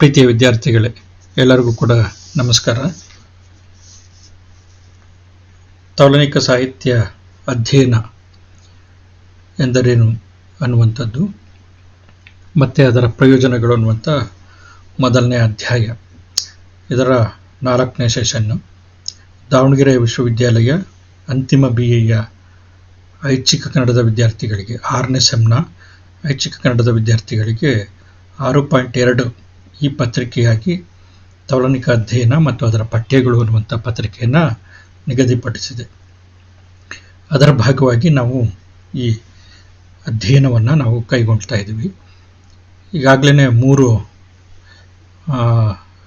ಪ್ರೀತಿಯ ವಿದ್ಯಾರ್ಥಿಗಳೇ, ಎಲ್ಲರಿಗೂ ಕೂಡ ನಮಸ್ಕಾರ. ತೌಲನಿಕ ಸಾಹಿತ್ಯ ಅಧ್ಯಯನ ಎಂದರೇನು ಅನ್ನುವಂಥದ್ದು ಮತ್ತು ಅದರ ಪ್ರಯೋಜನಗಳು ಅನ್ನುವಂಥ ಮೊದಲನೇ ಅಧ್ಯಾಯ. ಇದರ 4ನೇ ಸೆಷನ್ನು ದಾವಣಗೆರೆ ವಿಶ್ವವಿದ್ಯಾಲಯ ಅಂತಿಮ BA ಐಚ್ಛಿಕ ಕನ್ನಡದ ವಿದ್ಯಾರ್ಥಿಗಳಿಗೆ 6ನೇ ಸೆಮ್ನ ಐಚ್ಛಿಕ ಕನ್ನಡದ ವಿದ್ಯಾರ್ಥಿಗಳಿಗೆ 6.2 ಈ ಪತ್ರಿಕೆಯಾಗಿ ತೌಲನಿಕ ಅಧ್ಯಯನ ಮತ್ತು ಅದರ ಪಠ್ಯಗಳು ಅನ್ನುವಂಥ ಪತ್ರಿಕೆಯನ್ನು ನಿಗದಿಪಡಿಸಿದೆ. ಅದರ ಭಾಗವಾಗಿ ನಾವು ಈ ಅಧ್ಯಯನವನ್ನು ನಾವು ಕೈಗೊಳ್ತಾ ಇದ್ದೀವಿ. ಈಗಾಗಲೇ 3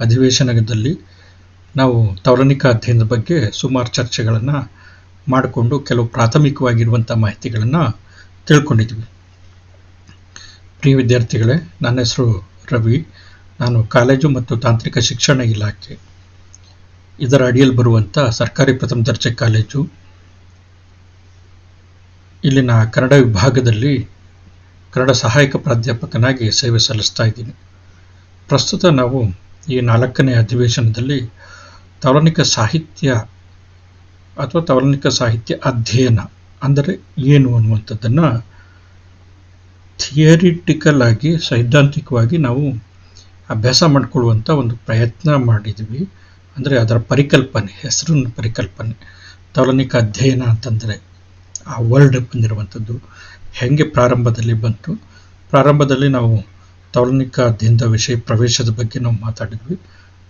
ಅಧಿವೇಶನದಲ್ಲಿ ನಾವು ತೌಲನಿಕ ಅಧ್ಯಯನದ ಬಗ್ಗೆ ಸುಮಾರು ಚರ್ಚೆಗಳನ್ನು ಮಾಡಿಕೊಂಡು ಕೆಲವು ಪ್ರಾಥಮಿಕವಾಗಿರುವಂಥ ಮಾಹಿತಿಗಳನ್ನು ತಿಳ್ಕೊಂಡಿದ್ವಿ. ಪ್ರಿಯ ವಿದ್ಯಾರ್ಥಿಗಳೇ, ನನ್ನ ಹೆಸರು ರವಿ. ನಾನು ಕಾಲೇಜು ಮತ್ತು ತಾಂತ್ರಿಕ ಶಿಕ್ಷಣ ಇಲಾಖೆ ಇದರ ಅಡಿಯಲ್ಲಿ ಬರುವಂಥ ಸರ್ಕಾರಿ ಪ್ರಥಮ ದರ್ಜೆ ಕಾಲೇಜು ಇಲ್ಲಿನ ಕನ್ನಡ ವಿಭಾಗದಲ್ಲಿ ಕನ್ನಡ ಸಹಾಯಕ ಪ್ರಾಧ್ಯಾಪಕನಾಗಿ ಸೇವೆ ಸಲ್ಲಿಸ್ತಾ ಇದ್ದೀನಿ. ಪ್ರಸ್ತುತ ನಾವು ಈ 4ನೇ ಅಧಿವೇಶನದಲ್ಲಿ ತೌಲನಿಕ ಸಾಹಿತ್ಯ ಅಥವಾ ತೌಲನಿಕ ಸಾಹಿತ್ಯ ಅಧ್ಯಯನ ಅಂದರೆ ಏನು ಅನ್ನುವಂಥದ್ದನ್ನು ಥಿಯರಿಟಿಕಲ್ ಆಗಿ, ಸೈದ್ಧಾಂತಿಕವಾಗಿ ನಾವು ಅಭ್ಯಾಸ ಮಾಡಿಕೊಳ್ಳುವಂಥ ಒಂದು ಪ್ರಯತ್ನ ಮಾಡಿದ್ವಿ. ಅಂದರೆ ಅದರ ಪರಿಕಲ್ಪನೆ, ಹೆಸರಿನ ಪರಿಕಲ್ಪನೆ, ತೌಲನಿಕ ಅಧ್ಯಯನ ಅಂತಂದರೆ ಆ ವರ್ಡ್ ಬಂದಿರುವಂಥದ್ದು ಹೇಗೆ ಪ್ರಾರಂಭದಲ್ಲಿ ಬಂತು. ಪ್ರಾರಂಭದಲ್ಲಿ ನಾವು ತೌಲನಿಕ ಅಧ್ಯಯನದ ವಿಷಯ ಪ್ರವೇಶದ ಬಗ್ಗೆ ನಾವು ಮಾತಾಡಿದ್ವಿ.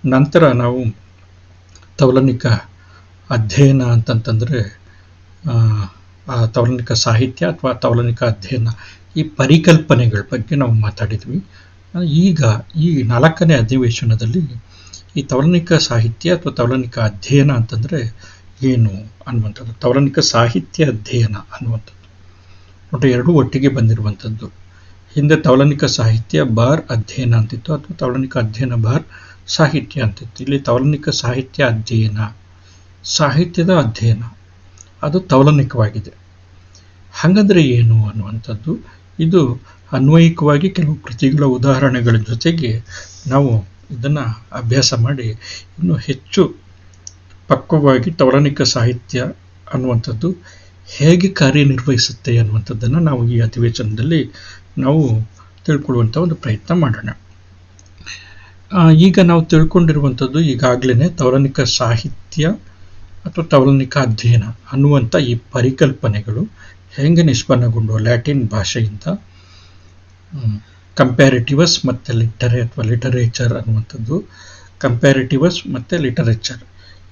ನಂತರ ನಾವು ತೌಲನಿಕ ಅಧ್ಯಯನ ಅಂತಂತಂದರೆ ಆ ತೌಲನಿಕ ಸಾಹಿತ್ಯ ಅಥವಾ ತೌಲನಿಕ ಅಧ್ಯಯನ ಈ ಪರಿಕಲ್ಪನೆಗಳ ಬಗ್ಗೆ ನಾವು ಮಾತಾಡಿದ್ವಿ. ಈಗ ಈ 4ನೇ ಅಧಿವೇಶನದಲ್ಲಿ ಈ ತೌಲನಿಕ ಸಾಹಿತ್ಯ ಅಥವಾ ತೌಲನಿಕ ಅಧ್ಯಯನ ಅಂತಂದರೆ ಏನು ಅನ್ನುವಂಥದ್ದು, ತೌಲನಿಕ ಸಾಹಿತ್ಯ ಅಧ್ಯಯನ ಅನ್ನುವಂಥದ್ದು ಒಟ್ಟು ಎರಡೂ ಒಟ್ಟಿಗೆ ಬಂದಿರುವಂಥದ್ದು. ಹಿಂದೆ ತೌಲನಿಕ ಸಾಹಿತ್ಯ ಬಾರ್ ಅಧ್ಯಯನ ಅಂತಿತ್ತು ಅಥವಾ ತೌಲನಿಕ ಅಧ್ಯಯನ ಬಾರ್ ಸಾಹಿತ್ಯ ಅಂತಿತ್ತು. ಇಲ್ಲಿ ತೌಲನಿಕ ಸಾಹಿತ್ಯ ಅಧ್ಯಯನ, ಸಾಹಿತ್ಯದ ಅಧ್ಯಯನ, ಅದು ತೌಲನಿಕವಾಗಿದೆ. ಹಾಗಂದರೆ ಏನು ಅನ್ನುವಂಥದ್ದು, ಇದು ಅನ್ವಯಿಕವಾಗಿ ಕೆಲವು ಕೃತಿಗಳ ಉದಾಹರಣೆಗಳ ಜೊತೆಗೆ ನಾವು ಇದನ್ನು ಅಭ್ಯಾಸ ಮಾಡಿ ಇನ್ನೂ ಹೆಚ್ಚು ಪಕ್ವವಾಗಿ ತೌಲನಿಕ ಸಾಹಿತ್ಯ ಅನ್ನುವಂಥದ್ದು ಹೇಗೆ ಕಾರ್ಯನಿರ್ವಹಿಸುತ್ತೆ ಅನ್ನುವಂಥದ್ದನ್ನು ನಾವು ಈ ಅಧಿವೇಶನದಲ್ಲಿ ನಾವು ತಿಳ್ಕೊಳ್ಳುವಂಥ ಒಂದು ಪ್ರಯತ್ನ ಮಾಡೋಣ. ಈಗ ನಾವು ತಿಳ್ಕೊಂಡಿರುವಂಥದ್ದು ಈಗಾಗಲೇ ತೌಲನಿಕ ಸಾಹಿತ್ಯ ಅಥವಾ ತೌಲನಿಕ ಅಧ್ಯಯನ ಅನ್ನುವಂಥ ಈ ಪರಿಕಲ್ಪನೆಗಳು ಹೇಗೆ ನಿಷ್ಪನ್ನಗೊಂಡು ಲ್ಯಾಟಿನ್ ಭಾಷೆಯಿಂದ ಕಂಪ್ಯಾರಿಟಿವಸ್ ಮತ್ತು ಲಿಟರೇಚರ್ ಅನ್ನುವಂಥದ್ದು, ಕಂಪ್ಯಾರಿಟಿವಸ್ ಮತ್ತು ಲಿಟರೇಚರ್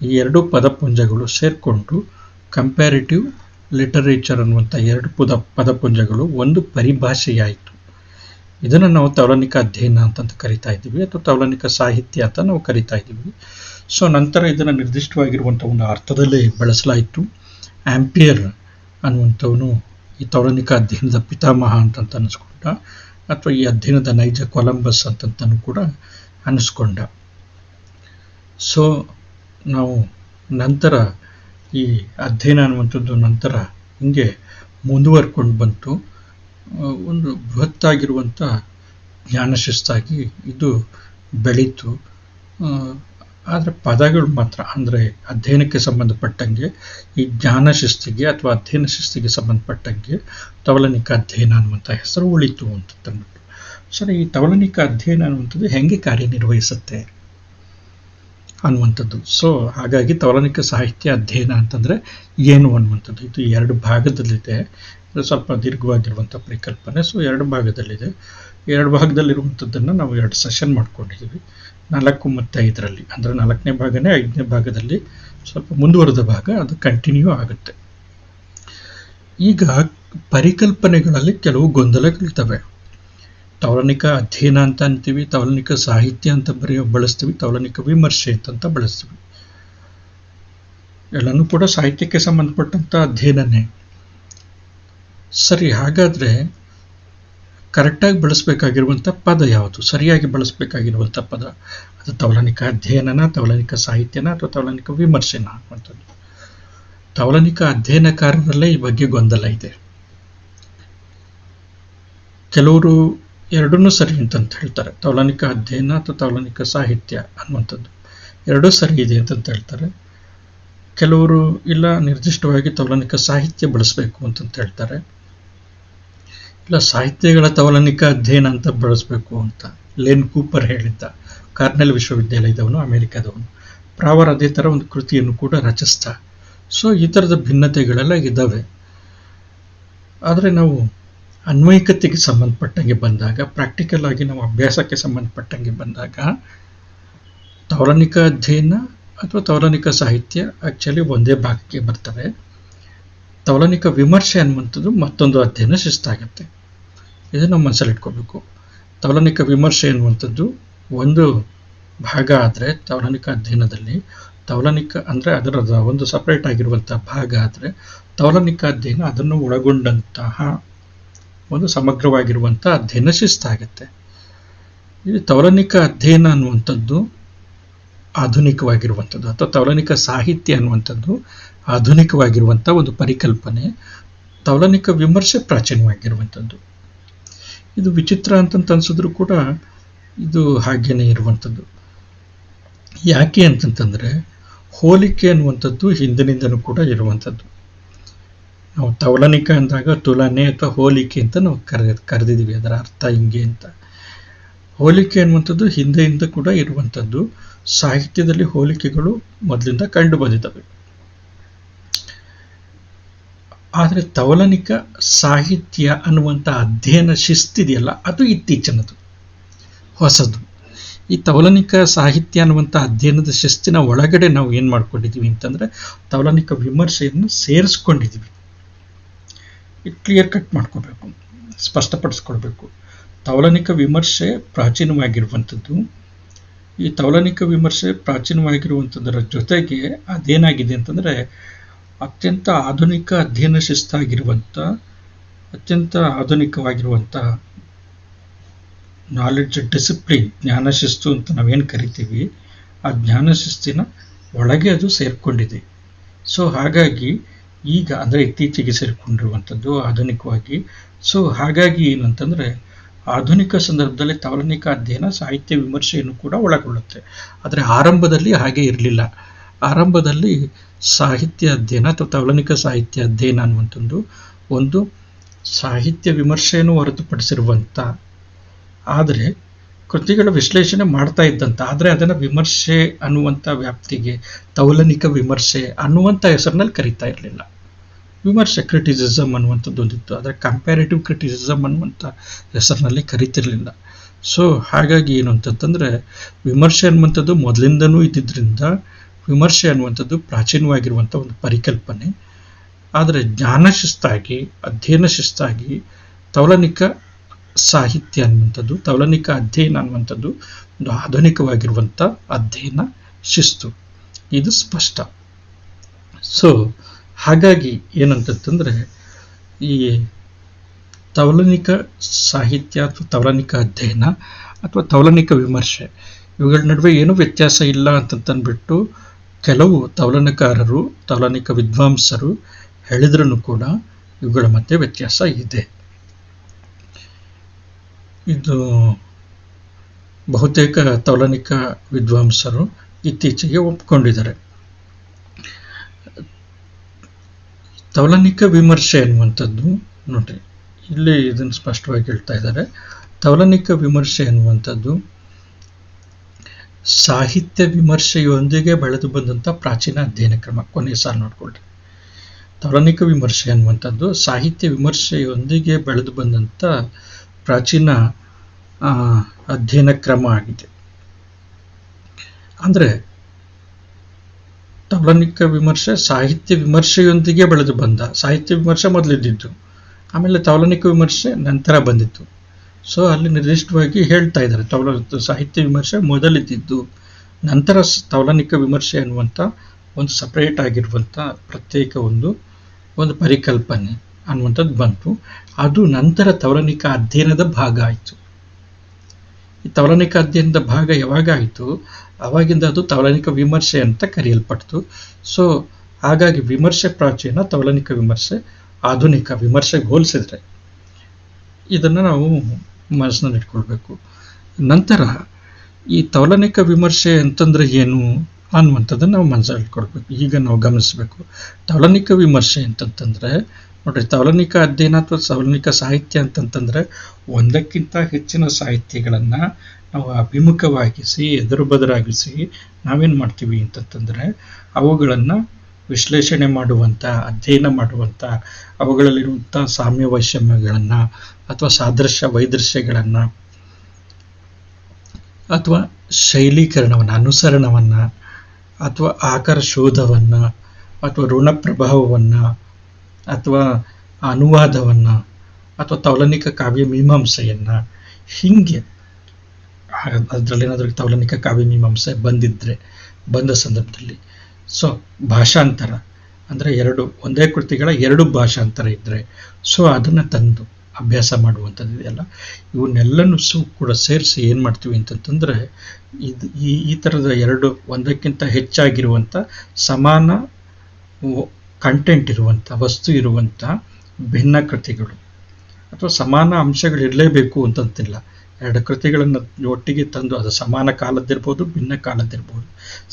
ಈ ಎರಡೂ ಪದಪುಂಜಗಳು ಸೇರಿಕೊಂಡು ಕಂಪ್ಯಾರಿಟಿವ್ ಲಿಟರೇಚರ್ ಅನ್ನುವಂಥ 2 ಪದಪುಂಜಗಳು ಒಂದು ಪರಿಭಾಷೆಯಾಯಿತು. ಇದನ್ನು ನಾವು ತೌಲನಿಕ ಅಧ್ಯಯನ ಅಂತ ಕರಿತಾ ಇದ್ದೀವಿ ಅಥವಾ ತೌಲನಿಕ ಸಾಹಿತ್ಯ ಅಂತ ನಾವು ಕರಿತಾ ಇದ್ದೀವಿ. ಸೊ ನಂತರ ಇದನ್ನು ನಿರ್ದಿಷ್ಟವಾಗಿರುವಂಥ ಒಂದು ಅರ್ಥದಲ್ಲಿ ಬಳಸಲಾಯಿತು. ಆಂಪಿಯರ್ ಅನ್ನುವಂಥವನು ಈ ತೌಲನಿಕ ಅಧ್ಯಯನದ ಪಿತಾಮಹ ಅಂತ ಅನಿಸ್ಕೊಂಡ, ಅಥವಾ ಈ ಅಧ್ಯಯನದ ನೈಜ ಕೊಲಂಬಸ್ ಅಂತಂತನೂ ಕೂಡ ಅನಿಸ್ಕೊಂಡ. ಸೊ ನಾವು ನಂತರ ಈ ಅಧ್ಯಯನ ಅನ್ನುವಂಥದ್ದು ನಂತರ ಹಿಂಗೆ ಮುಂದುವರ್ಕೊಂಡು ಬಂತು. ಒಂದು ಬೃಹತ್ತಾಗಿರುವಂಥ ಜ್ಞಾನಶಿಸ್ತಾಗಿ ಇದು ಬೆಳೀತು. ಆದರೆ ಪದಗಳು ಮಾತ್ರ, ಅಂದರೆ ಅಧ್ಯಯನಕ್ಕೆ ಸಂಬಂಧಪಟ್ಟಂಗೆ ಈ ಜ್ಞಾನ ಶಿಸ್ತಿಗೆ ಅಥವಾ ಅಧ್ಯಯನ ಶಿಸ್ತಿಗೆ ಸಂಬಂಧಪಟ್ಟಂಗೆ ತೌಲನಿಕ ಅಧ್ಯಯನ ಅನ್ನುವಂಥ ಹೆಸರು ಉಳಿತು ಅಂತಂದ್ಬಿಟ್ಟು. ಸರಿ, ಈ ತೌಲನಿಕ ಅಧ್ಯಯನ ಅನ್ನುವಂಥದ್ದು ಹೆಂಗೆ ಕಾರ್ಯನಿರ್ವಹಿಸುತ್ತೆ ಅನ್ನುವಂಥದ್ದು. ಸೊ ಹಾಗಾಗಿ ತೌಲನಿಕ ಸಾಹಿತ್ಯ ಅಧ್ಯಯನ ಅಂತಂದರೆ ಏನು ಅನ್ನುವಂಥದ್ದು ಇದು 2 ಭಾಗದಲ್ಲಿದೆ. ಇದು ಸ್ವಲ್ಪ ದೀರ್ಘವಾಗಿರುವಂಥ ಪರಿಕಲ್ಪನೆ. ಸೊ 2 ಭಾಗದಲ್ಲಿದೆ. 2 ಭಾಗದಲ್ಲಿರುವಂಥದ್ದನ್ನು ನಾವು 2 ಸೆಷನ್ ಮಾಡ್ಕೊಂಡಿದ್ದೀವಿ, 4 ಮತ್ತು 5ರಲ್ಲಿ. ಅಂದರೆ 4ನೇ ಭಾಗನೇ 5ನೇ ಭಾಗದಲ್ಲಿ ಸ್ವಲ್ಪ ಮುಂದುವರೆದ ಭಾಗ, ಅದು ಕಂಟಿನ್ಯೂ ಆಗುತ್ತೆ. ಈಗ ಪರಿಕಲ್ಪನೆಗಳಲ್ಲಿ ಕೆಲವು ಗೊಂದಲಗಳಿರ್ತವೆ. ತೌಲನಿಕ ಅಧ್ಯಯನ ಅಂತ ಅಂತೀವಿ, ತೌಲನಿಕ ಸಾಹಿತ್ಯ ಅಂತ ಬಳಸ್ತೀವಿ, ತೌಲನಿಕ ವಿಮರ್ಶೆ ಅಂತ ಬಳಸ್ತೀವಿ. ಎಲ್ಲನೂ ಕೂಡ ಸಾಹಿತ್ಯಕ್ಕೆ ಸಂಬಂಧಪಟ್ಟಂಥ ಅಧ್ಯಯನನೇ. ಸರಿ, ಹಾಗಾದರೆ ಕರೆಕ್ಟಾಗಿ ಬಳಸಬೇಕಾಗಿರುವಂಥ ಪದ ಯಾವುದು, ಸರಿಯಾಗಿ ಬಳಸಬೇಕಾಗಿರುವಂಥ ಪದ, ಅದು ತೌಲನಿಕ ಅಧ್ಯಯನನ, ತೌಲನಿಕ ಸಾಹಿತ್ಯನ ಅಥವಾ ತೌಲನಿಕ ವಿಮರ್ಶೆನ ಅನ್ನುವಂಥದ್ದು. ತೌಲನಿಕ ಅಧ್ಯಯನಕಾರರಲ್ಲೇ ಈ ಬಗ್ಗೆ ಗೊಂದಲ ಇದೆ. ಕೆಲವರು ಎರಡನ್ನೂ ಸರಿ ಅಂತಂತ ಹೇಳ್ತಾರೆ. ತೌಲನಿಕ ಅಧ್ಯಯನ ಅಥವಾ ತೌಲನಿಕ ಸಾಹಿತ್ಯ ಅನ್ನುವಂಥದ್ದು ಎರಡೂ ಸರಿ ಇದೆ ಅಂತಂತ ಹೇಳ್ತಾರೆ. ಕೆಲವರು ಇಲ್ಲ ನಿರ್ದಿಷ್ಟವಾಗಿ ತೌಲನಿಕ ಸಾಹಿತ್ಯ ಬಳಸಬೇಕು ಅಂತಂತ ಹೇಳ್ತಾರೆ, ಇಲ್ಲ ಸಾಹಿತ್ಯಗಳ ತೌಲನಿಕ ಅಧ್ಯಯನ ಅಂತ ಬಳಸಬೇಕು ಅಂತ ಲೇನ್ ಕೂಪರ್ ಹೇಳಿದ್ದ. ಕಾರ್ನೆಲ್ ವಿಶ್ವವಿದ್ಯಾಲಯದವನು, ಅಮೆರಿಕದವನು. ಪ್ರಾವರ್ ಅದೇ ಥರ ಒಂದು ಕೃತಿಯನ್ನು ಕೂಡ ರಚಿಸ್ತ. ಸೊ ಈ ಥರದ ಭಿನ್ನತೆಗಳೆಲ್ಲ ಇದ್ದಾವೆ. ಆದರೆ ನಾವು ಅನ್ವಯಿಕತೆಗೆ ಸಂಬಂಧಪಟ್ಟಂಗೆ ಬಂದಾಗ, ಪ್ರಾಕ್ಟಿಕಲ್ ಆಗಿ ನಾವು ಅಭ್ಯಾಸಕ್ಕೆ ಸಂಬಂಧಪಟ್ಟಂಗೆ ಬಂದಾಗ ತೌಲನಿಕ ಅಧ್ಯಯನ ಅಥವಾ ತೌಲನಿಕ ಸಾಹಿತ್ಯ ಆ್ಯಕ್ಚುಲಿ ಒಂದೇ ಭಾಗಕ್ಕೆ ಬರ್ತವೆ. ತೌಲನಿಕ ವಿಮರ್ಶೆ ಅನ್ನುವಂಥದ್ದು ಮತ್ತೊಂದು ಅಧ್ಯಯನ ಶಿಸ್ತಾಗುತ್ತೆ. ಇದು ನಮ್ಮ ಮನಸ್ಸಲ್ಲಿ ಇಟ್ಕೋಬೇಕು. ತೌಲನಿಕ ವಿಮರ್ಶೆ ಅನ್ನುವಂಥದ್ದು ಒಂದು ಭಾಗ ಆದರೆ ತೌಲನಿಕ ಅಧ್ಯಯನದಲ್ಲಿ, ತೌಲನಿಕ ಅಂದರೆ ಅದರ ಒಂದು ಸಪ್ರೇಟ್ ಆಗಿರುವಂಥ ಭಾಗ ಆದರೆ ತೌಲನಿಕ ಅಧ್ಯಯನ ಅದನ್ನು ಒಳಗೊಂಡಂತಹ ಒಂದು ಸಮಗ್ರವಾಗಿರುವಂಥ ಅಧ್ಯಯನ ಶಿಸ್ತಾಗುತ್ತೆ. ಈ ತೌಲನಿಕ ಅಧ್ಯಯನ ಅನ್ನುವಂಥದ್ದು ಆಧುನಿಕವಾಗಿರುವಂಥದ್ದು ಅಥವಾ ತೌಲನಿಕ ಸಾಹಿತ್ಯ ಅನ್ನುವಂಥದ್ದು ಆಧುನಿಕವಾಗಿರುವಂಥ ಒಂದು ಪರಿಕಲ್ಪನೆ. ತೌಲನಿಕ ವಿಮರ್ಶೆ ಪ್ರಾಚೀನವಾಗಿರುವಂಥದ್ದು. ಇದು ವಿಚಿತ್ರ ಅಂತಂತ ಅನ್ಸಿದ್ರು ಕೂಡ ಇದು ಹಾಗೇನೆ ಇರುವಂಥದ್ದು. ಯಾಕೆ ಅಂತಂತಂದರೆ ಹೋಲಿಕೆ ಅನ್ನುವಂಥದ್ದು ಹಿಂದಿನಿಂದನೂ ಕೂಡ ಇರುವಂಥದ್ದು. ನಾವು ತೌಲನಿಕ ಅಂದಾಗ ತುಲನೆ ಅಥವಾ ಹೋಲಿಕೆ ಅಂತ ನಾವು ಕರೆದಿದ್ದೀವಿ. ಅದರ ಅರ್ಥ ಹಿಂಗೆ ಅಂತ. ಹೋಲಿಕೆ ಅನ್ನುವಂಥದ್ದು ಹಿಂದೆಯಿಂದ ಕೂಡ ಇರುವಂಥದ್ದು. ಸಾಹಿತ್ಯದಲ್ಲಿ ಹೋಲಿಕೆಗಳು ಮೊದಲಿಂದ ಕಂಡು ಬಂದಿದ್ದಾವೆ. ಆದರೆ ತೌಲನಿಕ ಸಾಹಿತ್ಯ ಅನ್ನುವಂಥ ಅಧ್ಯಯನ ಶಿಸ್ತಿದೆಯಲ್ಲ, ಅದು ಇತ್ತೀಚಿನದು, ಹೊಸದು. ಈ ತೌಲನಿಕ ಸಾಹಿತ್ಯ ಅನ್ನುವಂಥ ಅಧ್ಯಯನದ ಶಿಸ್ತಿನ ಒಳಗಡೆ ನಾವು ಏನು ಮಾಡ್ಕೊಂಡಿದ್ದೀವಿ ಅಂತಂದರೆ ತೌಲನಿಕ ವಿಮರ್ಶೆಯನ್ನು ಸೇರಿಸ್ಕೊಂಡಿದ್ದೀವಿ. ಕ್ಲಿಯರ್ ಕಟ್ ಮಾಡ್ಕೋಬೇಕು, ಸ್ಪಷ್ಟಪಡಿಸ್ಕೊಳ್ಬೇಕು. ತೌಲನಿಕ ವಿಮರ್ಶೆ ಪ್ರಾಚೀನವಾಗಿರುವಂಥದ್ದು. ಈ ತೌಲನಿಕ ವಿಮರ್ಶೆ ಪ್ರಾಚೀನವಾಗಿರುವಂಥದ್ದರ ಜೊತೆಗೆ ಅದೇನಾಗಿದೆ ಅಂತಂದರೆ ಅತ್ಯಂತ ಆಧುನಿಕ ಅಧ್ಯಯನ ಶಿಸ್ತಾಗಿರುವಂಥ, ಅತ್ಯಂತ ಆಧುನಿಕವಾಗಿರುವಂಥ ನಾಲೆಡ್ಜ್ ಡಿಸಿಪ್ಲಿನ್, ಜ್ಞಾನಶಿಸ್ತು ಅಂತ ನಾವೇನು ಕರಿತೀವಿ, ಆ ಜ್ಞಾನಶಿಸ್ತಿನ ಒಳಗೆ ಅದು ಸೇರಿಕೊಂಡಿದೆ. ಸೊ ಹಾಗಾಗಿ ಈಗ ಅಂದರೆ ಇತ್ತೀಚೆಗೆ ಸೇರಿಕೊಂಡಿರುವಂಥದ್ದು ಆಧುನಿಕವಾಗಿ. ಸೊ ಹಾಗಾಗಿ ಏನಂತಂದರೆ ಆಧುನಿಕ ಸಂದರ್ಭದಲ್ಲಿ ತೌಲನಿಕ ಅಧ್ಯಯನ ಸಾಹಿತ್ಯ ವಿಮರ್ಶೆಯನ್ನು ಕೂಡ ಒಳಗೊಳ್ಳುತ್ತೆ. ಆದರೆ ಆರಂಭದಲ್ಲಿ ಹಾಗೆ ಇರಲಿಲ್ಲ. ಆರಂಭದಲ್ಲಿ ಸಾಹಿತ್ಯ ಅಧ್ಯಯನ ಅಥವಾ ತೌಲನಿಕ ಸಾಹಿತ್ಯ ಅಧ್ಯಯನ ಅನ್ನುವಂಥದ್ದು ಒಂದು ಸಾಹಿತ್ಯ ವಿಮರ್ಶೆಯನ್ನು ಹೊರತುಪಡಿಸಿರುವಂಥ, ಆದರೆ ಕೃತಿಗಳ ವಿಶ್ಲೇಷಣೆ ಮಾಡ್ತಾ ಇದ್ದಂಥ, ಆದರೆ ಅದನ್ನು ವಿಮರ್ಶೆ ಅನ್ನುವಂಥ ವ್ಯಾಪ್ತಿಗೆ, ತೌಲನಿಕ ವಿಮರ್ಶೆ ಅನ್ನುವಂಥ ಹೆಸರಿನಲ್ಲಿ ಕರೀತಾ ಇರಲಿಲ್ಲ. ವಿಮರ್ಶೆ ಕ್ರಿಟಿಸಿಸಮ್ ಅನ್ನುವಂಥದ್ದು ಒಂದಿತ್ತು, ಆದರೆ ಕಂಪ್ಯಾರಿಟಿವ್ ಕ್ರಿಟಿಸಿಸಮ್ ಅನ್ನುವಂಥ ಹೆಸರಿನಲ್ಲಿ ಕರೀತಿರಲಿಲ್ಲ. ಸೊ ಹಾಗಾಗಿ ಏನು ಅಂತಂತಂದರೆ ವಿಮರ್ಶೆ ಅನ್ನುವಂಥದ್ದು ಮೊದಲಿಂದನೂ ಇದ್ದಿದ್ದರಿಂದ ವಿಮರ್ಶೆ ಅನ್ನುವಂಥದ್ದು ಪ್ರಾಚೀನವಾಗಿರುವಂಥ ಒಂದು ಪರಿಕಲ್ಪನೆ. ಆದರೆ ಜ್ಞಾನ ಶಿಸ್ತಾಗಿ, ಅಧ್ಯಯನ ಶಿಸ್ತಾಗಿ ತೌಲನಿಕ ಸಾಹಿತ್ಯ ಅನ್ನುವಂಥದ್ದು, ತೌಲನಿಕ ಅಧ್ಯಯನ ಅನ್ನುವಂಥದ್ದು ಒಂದು ಆಧುನಿಕವಾಗಿರುವಂಥ ಅಧ್ಯಯನ ಶಿಸ್ತು. ಇದು ಸ್ಪಷ್ಟ. ಸೊ ಹಾಗಾಗಿ ಏನಂತಂದರೆ ಈ ತೌಲನಿಕ ಸಾಹಿತ್ಯ ಅಥವಾ ತೌಲನಿಕ ಅಧ್ಯಯನ ಅಥವಾ ತೌಲನಿಕ ವಿಮರ್ಶೆ ಇವುಗಳ ನಡುವೆ ಏನೂ ವ್ಯತ್ಯಾಸ ಇಲ್ಲ ಅಂತಂದ್ಬಿಟ್ಟು ಕೆಲವು ತೌಲನಕಾರರು, ತೌಲನಿಕ ವಿದ್ವಾಂಸರು ಹೇಳಿದ್ರೂ ಕೂಡ ಇವುಗಳ ಮಧ್ಯೆ ವ್ಯತ್ಯಾಸ ಇದೆ. ಇದು ಬಹುತೇಕ ತೌಲನಿಕ ವಿದ್ವಾಂಸರು ಇತ್ತೀಚೆಗೆ ಒಪ್ಕೊಂಡಿದ್ದಾರೆ. ತೌಲನಿಕ ವಿಮರ್ಶೆ ಅನ್ನುವಂಥದ್ದು ನೋಡಿ, ಇಲ್ಲಿ ಇದನ್ನು ಸ್ಪಷ್ಟವಾಗಿ ಹೇಳ್ತಾ ಇದ್ದಾರೆ. ತೌಲನಿಕ ವಿಮರ್ಶೆ ಅನ್ನುವಂಥದ್ದು ಸಾಹಿತ್ಯ ವಿಮರ್ಶೆಯೊಂದಿಗೆ ಬೆಳೆದು ಬಂದಂಥ ಪ್ರಾಚೀನ ಅಧ್ಯಯನ ಕ್ರಮ. ಕೊನೆಯ ಸಾಲು ನೋಡ್ಕೊಳ್ರಿ. ತೌಲನಿಕ ವಿಮರ್ಶೆ ಅನ್ನುವಂಥದ್ದು ಸಾಹಿತ್ಯ ವಿಮರ್ಶೆಯೊಂದಿಗೆ ಬೆಳೆದು ಬಂದಂಥ ಪ್ರಾಚೀನ ಅಧ್ಯಯನ ಕ್ರಮ ಆಗಿದೆ. ಅಂದರೆ ತೌಲನಿಕ ವಿಮರ್ಶೆ ಸಾಹಿತ್ಯ ವಿಮರ್ಶೆಯೊಂದಿಗೆ ಬೆಳೆದು ಬಂದ. ಸಾಹಿತ್ಯ ವಿಮರ್ಶೆ ಮೊದಲಿದ್ದಿದ್ದು, ಆಮೇಲೆ ತೌಲನಿಕ ವಿಮರ್ಶೆ ನಂತರ ಬಂದಿತ್ತು. ಸೊ ಅಲ್ಲಿ ನಿರ್ದಿಷ್ಟವಾಗಿ ಹೇಳ್ತಾ ಇದ್ದಾರೆ, ಸಾಹಿತ್ಯ ವಿಮರ್ಶೆ ಮೊದಲಿದ್ದಿದ್ದು, ನಂತರ ತೌಲನಿಕ ವಿಮರ್ಶೆ ಅನ್ನುವಂಥ ಒಂದು ಸಪ್ರೇಟ್ ಆಗಿರುವಂಥ ಪ್ರತ್ಯೇಕ ಒಂದು ಪರಿಕಲ್ಪನೆ ಅನ್ನುವಂಥದ್ದು ಬಂತು. ಅದು ನಂತರ ತೌಲನಿಕ ಅಧ್ಯಯನದ ಭಾಗ ಆಯಿತು. ಈ ತೌಲನಿಕ ಅಧ್ಯಯನದ ಭಾಗ ಯಾವಾಗ ಆಯಿತು, ಆವಾಗಿಂದ ಅದು ತೌಲನಿಕ ವಿಮರ್ಶೆ ಅಂತ ಕರೆಯಲ್ಪಡ್ತು. ಸೊ ಹಾಗಾಗಿ ವಿಮರ್ಶೆ ಪ್ರಾಚೀನ, ತೌಲನಿಕ ವಿಮರ್ಶೆ ಆಧುನಿಕ. ವಿಮರ್ಶೆಗೆ ಹೋಲಿಸಿದ್ರೆ ಇದನ್ನು ನಾವು ಮನಸ್ಸಿನಲ್ಲಿ ಇಟ್ಕೊಳ್ಬೇಕು. ನಂತರ ಈ ತೌಲನಿಕ ವಿಮರ್ಶೆ ಅಂತಂದ್ರೆ ಏನು ಅನ್ನುವಂಥದ್ದನ್ನು ನಾವು ಮನಸ್ಸಲ್ಲಿ ಇಟ್ಕೊಳ್ಬೇಕು. ಈಗ ನಾವು ಗಮನಿಸಬೇಕು, ತೌಲನಿಕ ವಿಮರ್ಶೆ ಅಂತಂತಂದ್ರೆ ನೋಡ್ರಿ, ತೌಲನಿಕ ಅಧ್ಯಯನ ಅಥವಾ ತೌಲನಿಕ ಸಾಹಿತ್ಯ ಅಂತಂತಂದ್ರೆ ಒಂದಕ್ಕಿಂತ ಹೆಚ್ಚಿನ ಸಾಹಿತ್ಯಗಳನ್ನು ನಾವು ಅಭಿಮುಖವಾಗಿಸಿ ಎದುರು ಬದರಾಗಿಸಿ ನಾವೇನು ಮಾಡ್ತೀವಿ ಅಂತಂತಂದ್ರೆ ಅವುಗಳನ್ನು ವಿಶ್ಲೇಷಣೆ ಮಾಡುವಂಥ, ಅಧ್ಯಯನ ಮಾಡುವಂಥ, ಅವುಗಳಲ್ಲಿರುವಂಥ ಸಾಮ್ಯ ವೈಷಮ್ಯಗಳನ್ನು ಅಥವಾ ಸಾದೃಶ್ಯ ವೈದೃಶ್ಯಗಳನ್ನು ಅಥವಾ ಶೈಲೀಕರಣವನ್ನು, ಅನುಸರಣವನ್ನು ಅಥವಾ ಆಕಾರ ಶೋಧವನ್ನು ಅಥವಾ ಋಣ ಪ್ರಭಾವವನ್ನು ಅಥವಾ ಅನುವಾದವನ್ನು ಅಥವಾ ತೌಲನಿಕ ಕಾವ್ಯ ಮೀಮಾಂಸೆಯನ್ನು, ಹೀಗೆ ಅದರಲ್ಲಿ ಏನಾದರೂ ತೌಲನಿಕ ಕಾವ್ಯ ಮೀಮಾಂಸೆ ಬಂದ ಸಂದರ್ಭದಲ್ಲಿ ಸೊ ಭಾಷಾಂತರ ಅಂದರೆ ಒಂದೇ ಕೃತಿಗಳ 2 ಭಾಷಾಂತರ ಇದ್ದರೆ ಸೊ ಅದನ್ನು ತಂದು ಅಭ್ಯಾಸ ಮಾಡುವಂಥದ್ದು ಇದೆಯಲ್ಲ, ಇವನ್ನೆಲ್ಲನೂ ಕೂಡ ಸೇರಿಸಿ ಏನು ಮಾಡ್ತೀವಿ ಅಂತಂತಂದರೆ ಈ ಥರದ 2 ಒಂದಕ್ಕಿಂತ ಹೆಚ್ಚಾಗಿರುವಂಥ ಸಮಾನ ಕಂಟೆಂಟ್ ಇರುವಂಥ, ವಸ್ತು ಇರುವಂಥ ಭಿನ್ನ ಕೃತಿಗಳು ಅಥವಾ ಸಮಾನ ಅಂಶಗಳು ಇರಲೇಬೇಕು ಅಂತಂತಿಲ್ಲ. 2 ಕೃತಿಗಳನ್ನು ಒಟ್ಟಿಗೆ ತಂದು ಅದು ಸಮಾನ ಕಾಲದ್ದಿರ್ಬೋದು, ಭಿನ್ನ ಕಾಲದ್ದಿರ್ಬೋದು,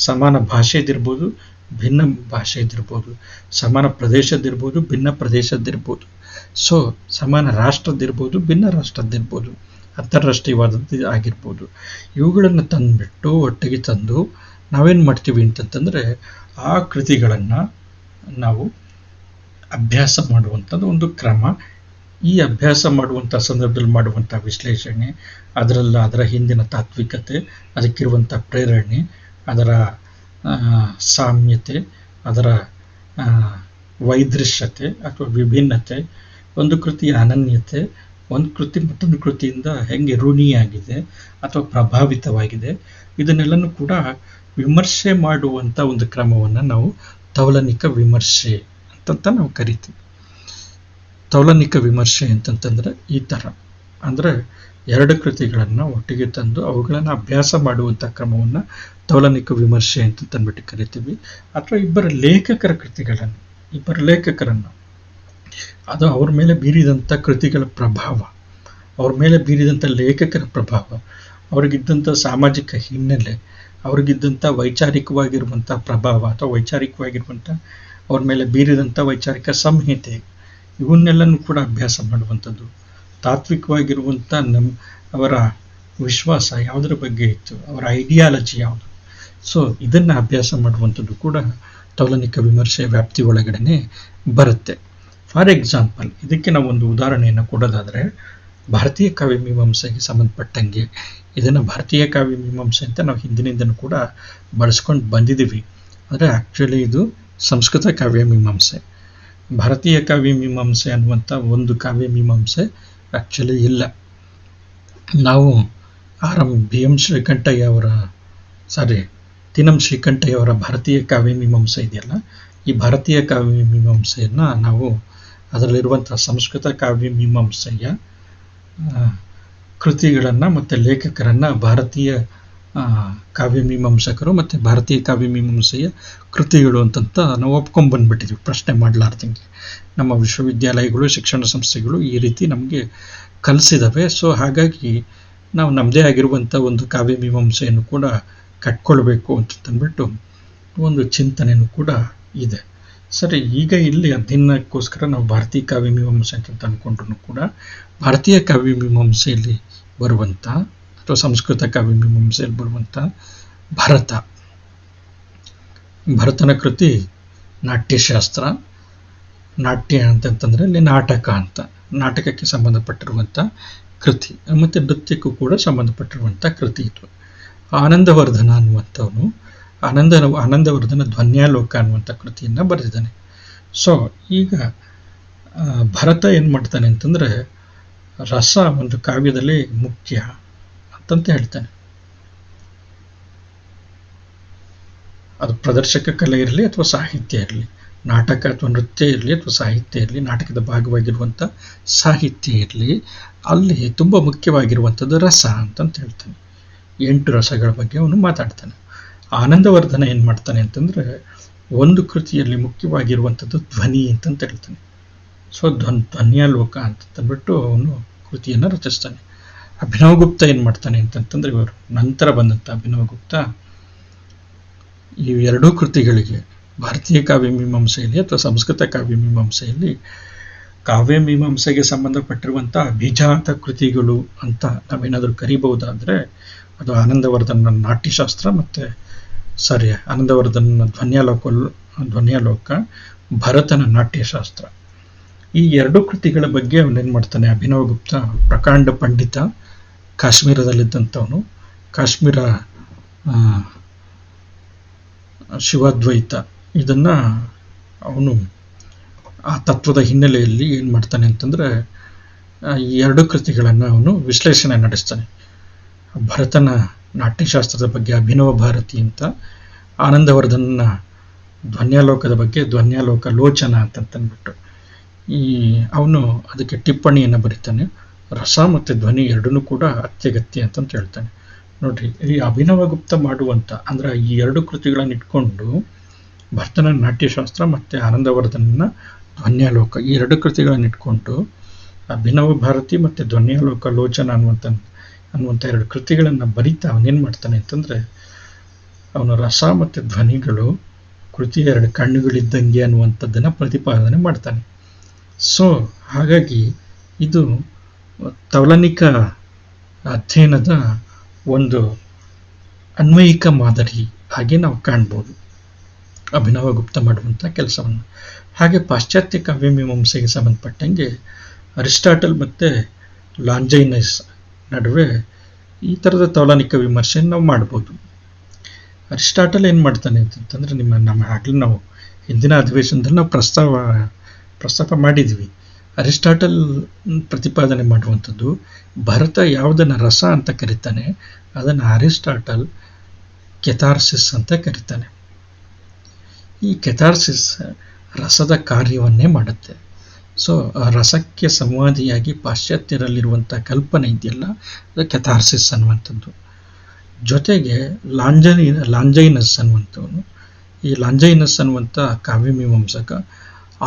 ಸಮಾನ ಭಾಷೆದಿರ್ಬೋದು, ಭಿನ್ನ ಭಾಷೆದಿರ್ಬೋದು, ಸಮಾನ ಪ್ರದೇಶದಿರ್ಬೋದು, ಭಿನ್ನ ಪ್ರದೇಶದ್ದಿರ್ಬೋದು, ಸೊ ಸಮಾನ ರಾಷ್ಟ್ರದ್ದಿರ್ಬೋದು, ಭಿನ್ನ ರಾಷ್ಟ್ರದ್ದಿರ್ಬೋದು, ಅಂತಾರಾಷ್ಟ್ರೀಯವಾದದ್ದು ಆಗಿರ್ಬೋದು. ಇವುಗಳನ್ನು ತಂದುಬಿಟ್ಟು ಒಟ್ಟಿಗೆ ತಂದು ನಾವೇನು ಮಾಡ್ತೀವಿ ಅಂತಂತಂದರೆ ಆ ಕೃತಿಗಳನ್ನು ನಾವು ಅಭ್ಯಾಸ ಮಾಡುವಂಥದ್ದು ಒಂದು ಕ್ರಮ. ಈ ಅಭ್ಯಾಸ ಮಾಡುವಂಥ ಸಂದರ್ಭದಲ್ಲಿ ಮಾಡುವಂಥ ವಿಶ್ಲೇಷಣೆ, ಅದರ ಹಿಂದಿನ ತಾತ್ವಿಕತೆ, ಅದಕ್ಕಿರುವಂಥ ಪ್ರೇರಣೆ, ಅದರ ಸಾಮ್ಯತೆ, ಅದರ ವೈದೃಶ್ಯತೆ ಅಥವಾ ವಿಭಿನ್ನತೆ, ಒಂದು ಕೃತಿಯ ಅನನ್ಯತೆ, ಒಂದು ಕೃತಿ ಮತ್ತೊಂದು ಕೃತಿಯಿಂದ ಹೆಂಗೆ ಋಣಿಯಾಗಿದೆ ಅಥವಾ ಪ್ರಭಾವಿತವಾಗಿದೆ, ಇದನ್ನೆಲ್ಲನೂ ಕೂಡ ವಿಮರ್ಶೆ ಮಾಡುವಂಥ ಒಂದು ಕ್ರಮವನ್ನು ನಾವು ತೌಲನಿಕ ವಿಮರ್ಶೆ ಅಂತಂತ ನಾವು ಕರಿತೀವಿ. ತೌಲನಿಕ ವಿಮರ್ಶೆ ಅಂತಂತಂದ್ರೆ ಈ ಥರ, ಅಂದರೆ 2 ಕೃತಿಗಳನ್ನು ಒಟ್ಟಿಗೆ ತಂದು ಅವುಗಳನ್ನು ಅಭ್ಯಾಸ ಮಾಡುವಂಥ ಕ್ರಮವನ್ನು ತೌಲನಿಕ ವಿಮರ್ಶೆ ಅಂತ ತಂದ್ಬಿಟ್ಟು ಕರಿತೀವಿ. ಅಥವಾ ಇಬ್ಬರ ಲೇಖಕರನ್ನು ಅದು ಅವ್ರ ಮೇಲೆ ಬೀರಿದಂಥ ಕೃತಿಗಳ ಪ್ರಭಾವ, ಅವ್ರ ಮೇಲೆ ಬೀರಿದಂಥ ಲೇಖಕರ ಪ್ರಭಾವ, ಅವ್ರಿಗಿದ್ದಂಥ ಸಾಮಾಜಿಕ ಹಿನ್ನೆಲೆ, ಅವ್ರಿಗಿದ್ದಂಥ ವೈಚಾರಿಕವಾಗಿರುವಂಥ ಪ್ರಭಾವ ಅಥವಾ ವೈಚಾರಿಕವಾಗಿರುವಂಥ ಅವ್ರ ಮೇಲೆ ಬೀರಿದಂಥ ವೈಚಾರಿಕ ಸಂಹಿತೆ, ಇವನ್ನೆಲ್ಲನೂ ಕೂಡ ಅಭ್ಯಾಸ ಮಾಡುವಂಥದ್ದು. ತಾತ್ವಿಕವಾಗಿರುವಂಥ ಅವರ ವಿಶ್ವಾಸ ಯಾವುದರ ಬಗ್ಗೆ ಇತ್ತು, ಅವರ ಐಡಿಯಾಲಜಿ ಯಾವುದು, ಸೊ ಇದನ್ನು ಅಭ್ಯಾಸ ಮಾಡುವಂಥದ್ದು ಕೂಡ ತೌಲನಿಕ ವಿಮರ್ಶೆ ವ್ಯಾಪ್ತಿ ಒಳಗಡೆ ಬರುತ್ತೆ. ಫಾರ್ ಎಕ್ಸಾಂಪಲ್, ಇದಕ್ಕೆ ನಾವು ಒಂದು ಉದಾಹರಣೆಯನ್ನು ಕೊಡೋದಾದರೆ, ಭಾರತೀಯ ಕಾವ್ಯ ಮೀಮಾಂಸೆಗೆ ಸಂಬಂಧಪಟ್ಟಂಗೆ ಇದನ್ನು ಭಾರತೀಯ ಕಾವ್ಯ ಮೀಮಾಂಸೆ ಅಂತ ನಾವು ಹಿಂದಿನಿಂದನೂ ಕೂಡ ಬಳಸ್ಕೊಂಡು ಬಂದಿದ್ದೀವಿ. ಆದರೆ ಆ್ಯಕ್ಚುಲಿ ಇದು ಸಂಸ್ಕೃತ ಕಾವ್ಯ ಮೀಮಾಂಸೆ. ಭಾರತೀಯ ಕಾವ್ಯ ಮೀಮಾಂಸೆ ಅನ್ನುವಂಥ ಒಂದು ಕಾವ್ಯ ಮೀಮಾಂಸೆ ಆ್ಯಕ್ಚುಲಿ ಇಲ್ಲ. ನಾವು BM ಶ್ರೀಕಂಠಯ್ಯ ಅವರ ತಿನಂ ಶ್ರೀಕಂಠಯ್ಯ ಅವರ ಭಾರತೀಯ ಕಾವ್ಯ ಮೀಮಾಂಸೆ ಇದೆಯಲ್ಲ, ಈ ಭಾರತೀಯ ಕಾವ್ಯ ಮೀಮಾಂಸೆಯನ್ನು ನಾವು ಅದರಲ್ಲಿರುವಂಥ ಸಂಸ್ಕೃತ ಕಾವ್ಯ ಮೀಮಾಂಸೆಯ ಕೃತಿಗಳನ್ನು ಮತ್ತು ಲೇಖಕರನ್ನು ಭಾರತೀಯ ಕಾವ್ಯ ಮೀಮಾಂಸಕರು ಮತ್ತು ಭಾರತೀಯ ಕಾವ್ಯ ಮೀಮಾಂಸೆಯ ಕೃತಿಗಳು ಅಂತಂತ ನಾವು ಒಪ್ಕೊಂಡ್ಬಂದ್ಬಿಟ್ಟಿದ್ವಿ ಪ್ರಶ್ನೆ ಮಾಡಲಾರ್ದಂಗೆ. ನಮ್ಮ ವಿಶ್ವವಿದ್ಯಾಲಯಗಳು, ಶಿಕ್ಷಣ ಸಂಸ್ಥೆಗಳು ಈ ರೀತಿ ನಮಗೆ ಕಲಿಸಿದವೆ. ಸೊ ಹಾಗಾಗಿ ನಾವು ನಮ್ಮದೇ ಆಗಿರುವಂಥ ಒಂದು ಕಾವ್ಯ ಮೀಮಾಂಸೆಯನ್ನು ಕೂಡ ಕಟ್ಕೊಳ್ಬೇಕು ಅಂತಂದ್ಬಿಟ್ಟು ಒಂದು ಚಿಂತನೆಯೂ ಕೂಡ ಇದೆ. ಸರಿ, ಈಗ ಇಲ್ಲಿ ಅಧ್ಯಯನಕ್ಕೋಸ್ಕರ ನಾವು ಭಾರತೀಯ ಕಾವ್ಯ ಮೀಮಾಂಸೆ ಅಂತ ಅಂದ್ಕೊಂಡ್ರು ಕೂಡ ಭಾರತೀಯ ಕಾವ್ಯ ಮೀಮಾಂಸೆಯಲ್ಲಿ ಬರುವಂಥ ಅಥವಾ ಸಂಸ್ಕೃತ ಕಾವ್ಯ ಮೀಮಾಂಸೆಯಲ್ಲಿ ಬರುವಂಥ ಭರತನ ಕೃತಿ ನಾಟ್ಯಶಾಸ್ತ್ರ. ನಾಟ್ಯ ಅಂತಂತಂದರೆ ಅಲ್ಲಿ ನಾಟಕ ಅಂತ, ನಾಟಕಕ್ಕೆ ಸಂಬಂಧಪಟ್ಟಿರುವಂಥ ಕೃತಿ ಮತ್ತು ನೃತ್ಯಕ್ಕೂ ಕೂಡ ಸಂಬಂಧಪಟ್ಟಿರುವಂಥ ಕೃತಿ ಇದು. ಆನಂದವರ್ಧನ ಅನ್ನುವಂಥವನು ಆನಂದವರ್ಧನ ಧ್ವನ್ಯಾಲೋಕ ಅನ್ನುವಂಥ ಕೃತಿಯನ್ನು ಬರೆದಿದ್ದಾನೆ. ಸೊ ಈಗ ಭರತ ಏನು ಮಾಡ್ತಾನೆ ಅಂತಂದರೆ, ರಸ ಒಂದು ಕಾವ್ಯದಲ್ಲಿ ಮುಖ್ಯ ಅಂತಂತ ಹೇಳ್ತಾನೆ. ಅದು ಪ್ರದರ್ಶಕ ಕಲೆ ಇರಲಿ ಅಥವಾ ಸಾಹಿತ್ಯ ಇರಲಿ, ನಾಟಕ ಅಥವಾ ನೃತ್ಯ ಇರಲಿ ಅಥವಾ ಸಾಹಿತ್ಯ ಇರಲಿ, ನಾಟಕದ ಭಾಗವಾಗಿರುವಂಥ ಸಾಹಿತ್ಯ ಇರಲಿ, ಅಲ್ಲಿ ತುಂಬ ಮುಖ್ಯವಾಗಿರುವಂಥದ್ದು ರಸ ಅಂತಂತ ಹೇಳ್ತಾನೆ. 8 ರಸಗಳ ಬಗ್ಗೆ ಅವನು ಮಾತಾಡ್ತಾನೆ. ಆನಂದವರ್ಧನ ಏನು ಮಾಡ್ತಾನೆ ಅಂತಂದರೆ, ಒಂದು ಕೃತಿಯಲ್ಲಿ ಮುಖ್ಯವಾಗಿರುವಂಥದ್ದು ಧ್ವನಿ ಅಂತಂತ ಹೇಳ್ತಾನೆ. ಸೊ ಧ್ವನ್ಯಾಲೋಕ ಅಂತಂದ್ಬಿಟ್ಟು ಅವನು ಕೃತಿಯನ್ನು ರಚಿಸ್ತಾನೆ. ಅಭಿನವಗುಪ್ತ ಏನು ಮಾಡ್ತಾನೆ ಅಂತಂತಂದರೆ, ಇವರು ನಂತರ ಬಂದಂಥ ಅಭಿನವಗುಪ್ತ ಈ ಎರಡೂ ಕೃತಿಗಳಿಗೆ ಭಾರತೀಯ ಕಾವ್ಯಮೀಮಾಂಸೆಯಲ್ಲಿ ಅಥವಾ ಸಂಸ್ಕೃತ ಕಾವ್ಯಮೀಮಾಂಸೆಯಲ್ಲಿ ಕಾವ್ಯಮೀಮಾಂಸೆಗೆ ಸಂಬಂಧಪಟ್ಟಿರುವಂಥ ಅಭಿಜಾತ ಕೃತಿಗಳು ಅಂತ ನಾವೇನಾದರೂ ಕರಿಬಹುದಾದರೆ ಅದು ಆನಂದವರ್ಧನ ನಾಟ್ಯಶಾಸ್ತ್ರ ಮತ್ತು ಆನಂದವರ್ಧನ ಧ್ವನ್ಯಾಲೋಕ, ಭರತನ ನಾಟ್ಯಶಾಸ್ತ್ರ, ಈ ಎರಡು ಕೃತಿಗಳ ಬಗ್ಗೆ ಅವನೇನು ಮಾಡ್ತಾನೆ, ಅಭಿನವಗುಪ್ತ ಪ್ರಕಾಂಡ ಪಂಡಿತ, ಕಾಶ್ಮೀರದಲ್ಲಿದ್ದಂಥವನು, ಕಾಶ್ಮೀರ ಶಿವಾದ್ವೈತ ಇದನ್ನು ಅವನು ಆ ತತ್ವದ ಹಿನ್ನೆಲೆಯಲ್ಲಿ ಏನು ಮಾಡ್ತಾನೆ ಅಂತಂದರೆ ಈ ಎರಡು ಕೃತಿಗಳನ್ನು ಅವನು ವಿಶ್ಲೇಷಣೆ ನಡೆಸ್ತಾನೆ. ಭರತನ ನಾಟ್ಯಶಾಸ್ತ್ರದ ಬಗ್ಗೆ ಅಭಿನವ ಭಾರತಿ ಅಂತ, ಆನಂದವರ್ಧನ ಧ್ವನ್ಯಾಲೋಕದ ಬಗ್ಗೆ ಧ್ವನ್ಯಾಲೋಕ ಲೋಚನ ಅಂತಂದ್ಬಿಟ್ಟು ಅವನು ಅದಕ್ಕೆ ಟಿಪ್ಪಣಿಯನ್ನು ಬರೀತಾನೆ. ರಸ ಮತ್ತು ಧ್ವನಿ ಎರಡನ್ನೂ ಕೂಡ ಅತ್ಯಗತ್ಯ ಅಂತಂತ ಹೇಳ್ತಾನೆ. ನೋಡ್ರಿ, ಈ ಅಭಿನವಗುಪ್ತ ಮಾಡುವಂಥ ಅಂದರೆ ಈ ಎರಡು ಕೃತಿಗಳನ್ನು ಇಟ್ಕೊಂಡು ಭರತನ ನಾಟ್ಯಶಾಸ್ತ್ರ ಮತ್ತು ಆನಂದವರ್ಧನ ಧ್ವನ್ಯಾಲೋಕ ಈ ಎರಡು ಕೃತಿಗಳನ್ನು ಇಟ್ಕೊಂಡು ಅಭಿನವ ಭಾರತಿ ಮತ್ತು ಧ್ವನ್ಯಾಲೋಕ ಲೋಚನ ಅನ್ನುವಂಥ ಎರಡು ಕೃತಿಗಳನ್ನು ಬರೀತಾ ಅವನೇನು ಮಾಡ್ತಾನೆ ಅಂತಂದರೆ, ಅವನು ರಸ ಮತ್ತು ಧ್ವನಿಗಳು ಕೃತಿಯ ಎರಡು ಕಣ್ಣುಗಳಿದ್ದಂಗೆ ಅನ್ನುವಂಥದ್ದನ್ನು ಪ್ರತಿಪಾದನೆ ಮಾಡ್ತಾನೆ. ಸೊ ಹಾಗಾಗಿ ಇದು ತೌಲನಿಕ ಅಧ್ಯಯನದ ಒಂದು ಅನ್ವಯಿಕ ಮಾದರಿ ಹಾಗೆ ನಾವು ಕಾಣ್ಬೋದು ಅಭಿನವಗುಪ್ತ ಮಾಡುವಂಥ ಕೆಲಸವನ್ನು. ಹಾಗೆ ಪಾಶ್ಚಾತ್ಯ ಕಾವ್ಯಮೀಮಾಂಸೆಗೆ ಸಂಬಂಧಪಟ್ಟಂಗೆ ಅರಿಸ್ಟಾಟಲ್ ಮತ್ತು ಲಾಂಜೈನಸ್ ನಡುವೆ ಈ ಥರದ ತೌಲನಿಕ ವಿಮರ್ಶೆಯನ್ನು ನಾವು ಮಾಡ್ಬೋದು. ಅರಿಸ್ಟಾಟಲ್ ಏನು ಮಾಡ್ತಾನೆ ಅಂತಂತಂದರೆ, ನಮ್ಮ ಆಗಲೇ ನಾವು ಹಿಂದಿನ ಅಧಿವೇಶನದಲ್ಲಿ ನಾವು ಪ್ರಸ್ತಾಪ ಮಾಡಿದ್ವಿ. ಅರಿಸ್ಟಾಟಲ್ ಪ್ರತಿಪಾದನೆ ಮಾಡುವಂಥದ್ದು ಭರತ ಯಾವುದನ್ನು ರಸ ಅಂತ ಕರೀತಾನೆ ಅದನ್ನು ಅರಿಸ್ಟಾಟಲ್ ಕೆಥಾರ್ಸಿಸ್ ಅಂತ ಕರೀತಾನೆ. ಈ ಕೆಥಾರ್ಸಿಸ್ ರಸದ ಕಾರ್ಯವನ್ನೇ ಮಾಡುತ್ತೆ. ಸೊ ರಸಕ್ಕೆ ಸಂವಾದಿಯಾಗಿ ಪಾಶ್ಚಾತ್ಯರಲ್ಲಿರುವಂಥ ಕಲ್ಪನೆ ಇದೆಯಲ್ಲ, ಅದು ಕೆಥಾರ್ಸಿಸ್ ಅನ್ನುವಂಥದ್ದು. ಜೊತೆಗೆ ಲಾಂಜೈನಸ್ ಅನ್ನುವಂಥವನು, ಈ ಲಾಂಜೈನಸ್ ಅನ್ನುವಂಥ ಕಾವ್ಯಮೀಮಾಂಸಕ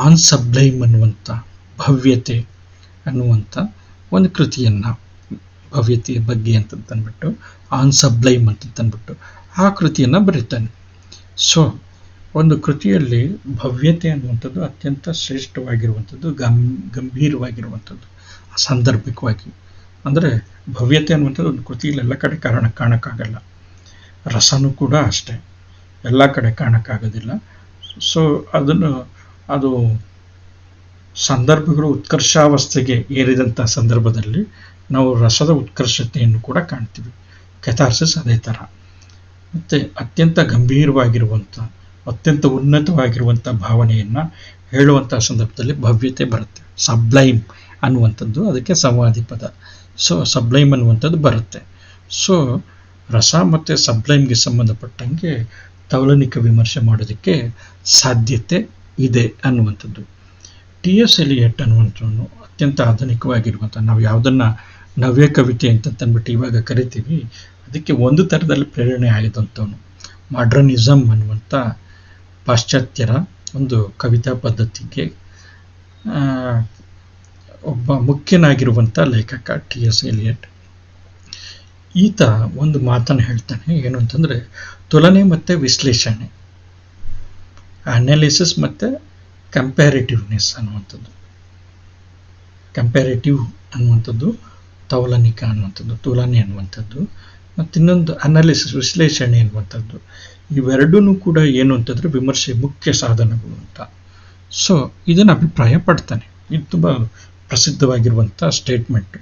ಆನ್ ಸಬ್ಲೈಮ್ ಅನ್ನುವಂಥ ಭವ್ಯತೆ ಅನ್ನುವಂಥ ಒಂದು ಕೃತಿಯನ್ನು, ಭವ್ಯತೆಯ ಬಗ್ಗೆ ಅಂತಂದ್ಬಿಟ್ಟು ಆನ್ ಸಬ್ಲೈಮ್ ಅಂತಂದ್ಬಿಟ್ಟು ಆ ಕೃತಿಯನ್ನು ಬರೀತಾನೆ. ಸೊ ಒಂದು ಕೃತಿಯಲ್ಲಿ ಭವ್ಯತೆ ಅನ್ನುವಂಥದ್ದು ಅತ್ಯಂತ ಶ್ರೇಷ್ಠವಾಗಿರುವಂಥದ್ದು, ಗಂಭೀರವಾಗಿರುವಂಥದ್ದು, ಸಾಂದರ್ಭಿಕವಾಗಿ. ಅಂದರೆ ಭವ್ಯತೆ ಅನ್ನುವಂಥದ್ದು ಒಂದು ಕೃತಿಯಲ್ಲಿ ಎಲ್ಲ ಕಡೆ ಕಾಣಕ್ಕಾಗಲ್ಲ. ರಸನೂ ಕೂಡ ಅಷ್ಟೇ, ಎಲ್ಲ ಕಡೆ ಕಾಣಕ್ಕಾಗೋದಿಲ್ಲ. ಸೊ ಅದು ಸಂದರ್ಭಗಳು ಉತ್ಕರ್ಷಾವಸ್ಥೆಗೆ ಏರಿದಂಥ ಸಂದರ್ಭದಲ್ಲಿ ನಾವು ರಸದ ಉತ್ಕರ್ಷತೆಯನ್ನು ಕೂಡ ಕಾಣ್ತೀವಿ. ಕೆಥಾರ್ಸಿಸ್ ಅದೇ ಥರ. ಮತ್ತು ಅತ್ಯಂತ ಗಂಭೀರವಾಗಿರುವಂಥ, ಅತ್ಯಂತ ಉನ್ನತವಾಗಿರುವಂಥ ಭಾವನೆಯನ್ನು ಹೇಳುವಂಥ ಸಂದರ್ಭದಲ್ಲಿ ಭವ್ಯತೆ ಬರುತ್ತೆ. ಸಬ್ಲೈಮ್ ಅನ್ನುವಂಥದ್ದು ಅದಕ್ಕೆ ಸಂವಾದಿ ಪದ. ಸೊ ಸಬ್ಲೈಮ್ ಅನ್ನುವಂಥದ್ದು ಬರುತ್ತೆ. ಸೊ ರಸ ಮತ್ತು ಸಬ್ಲೈಮ್ಗೆ ಸಂಬಂಧಪಟ್ಟಂಗೆ ತೌಲನಿಕ ವಿಮರ್ಶೆ ಮಾಡೋದಕ್ಕೆ ಸಾಧ್ಯತೆ ಇದೆ ಅನ್ನುವಂಥದ್ದು. ಟಿ.ಎಸ್. ಎಲಿಯಟ್ ಅನ್ನುವಂಥವನು ಅತ್ಯಂತ ಆಧುನಿಕವಾಗಿರುವಂಥ, ನಾವು ಯಾವುದನ್ನು ನವ್ಯ ಕವಿತೆ ಅಂತಂದ್ಬಿಟ್ಟು ಇವಾಗ ಕರಿತೀವಿ, ಅದಕ್ಕೆ ಒಂದು ಥರದಲ್ಲಿ ಪ್ರೇರಣೆ ಆಗಿದಂಥವನು. ಮಾಡ್ರನಿಸಮ್ ಅನ್ನುವಂಥ ಪಾಶ್ಚಾತ್ಯರ ಒಂದು ಕವಿತಾ ಪದ್ಧತಿಗೆ ಒಬ್ಬ ಮುಖ್ಯನಾಗಿರುವಂಥ ಲೇಖಕ ಟಿ.ಎಸ್. ಎಲಿಯಟ್. ಈತ ಒಂದು ಮಾತನ್ನು ಹೇಳ್ತಾನೆ, ಏನು ಅಂತಂದರೆ ತುಲನೆ ಮತ್ತು ವಿಶ್ಲೇಷಣೆ, ಅನಾಲಿಸಿಸ್ ಮತ್ತು ಕಂಪ್ಯಾರಿಟಿವ್ನೆಸ್ ಅನ್ನುವಂಥದ್ದು. ಕಂಪ್ಯಾರಿಟಿವ್ ಅನ್ನುವಂಥದ್ದು ತೌಲನಿಕ ಅನ್ನುವಂಥದ್ದು, ತುಲನೆ ಅನ್ನುವಂಥದ್ದು, ಮತ್ತು ಇನ್ನೊಂದು ಅನಾಲಿಸಿಸ್ ವಿಶ್ಲೇಷಣೆ ಅನ್ನುವಂಥದ್ದು. ಇವೆರಡೂ ಕೂಡ ಏನು ಅಂತಂದರೆ ವಿಮರ್ಶೆ ಮುಖ್ಯ ಸಾಧನಗಳು ಅಂತ. ಸೊ ಇದನ್ನು ಅಭಿಪ್ರಾಯ ಪಡ್ತಾನೆ. ಇದು ತುಂಬ ಪ್ರಸಿದ್ಧವಾಗಿರುವಂಥ ಸ್ಟೇಟ್ಮೆಂಟ್.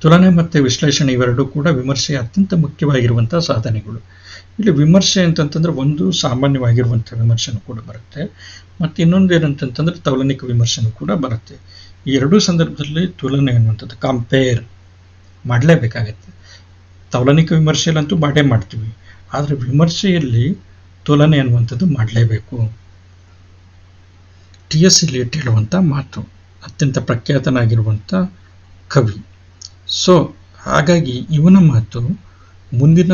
ತುಲನೆ ಮತ್ತು ವಿಶ್ಲೇಷಣೆ ಇವೆರಡೂ ಕೂಡ ವಿಮರ್ಶೆಯ ಅತ್ಯಂತ ಮುಖ್ಯವಾಗಿರುವಂಥ ಸಾಧನೆಗಳು. ಇಲ್ಲಿ ವಿಮರ್ಶೆ ಅಂತಂತಂದರೆ ಒಂದು ಸಾಮಾನ್ಯವಾಗಿರುವಂಥ ವಿಮರ್ಶೆನೂ ಕೂಡ ಬರುತ್ತೆ, ಮತ್ತು ಇನ್ನೊಂದು ಏನಂತಂತಂದರೆ ತೌಲನಿಕ ವಿಮರ್ಶೆನೂ ಕೂಡ ಬರುತ್ತೆ. ಈ ಎರಡೂ ಸಂದರ್ಭದಲ್ಲಿ ತುಲನೆ ಅನ್ನುವಂಥದ್ದು ಕಂಪೇರ್ ಮಾಡಲೇಬೇಕಾಗತ್ತೆ. ತೌಲನಿಕ ವಿಮರ್ಶೆಯಲ್ಲಂತೂ ಮಾಡೇ ಮಾಡ್ತೀವಿ, ಆದರೆ ವಿಮರ್ಶೆಯಲ್ಲಿ ತುಲನೆ ಅನ್ನುವಂಥದ್ದು ಮಾಡಲೇಬೇಕು. ಟಿ.ಎಸ್. ಎಲಿಯಟ್ ಹೇಳುವಂಥ ಮಾತು, ಅತ್ಯಂತ ಪ್ರಖ್ಯಾತನಾಗಿರುವಂಥ ಕವಿ. ಸೊ ಹಾಗಾಗಿ ಇವನ ಮಾತು ಮುಂದಿನ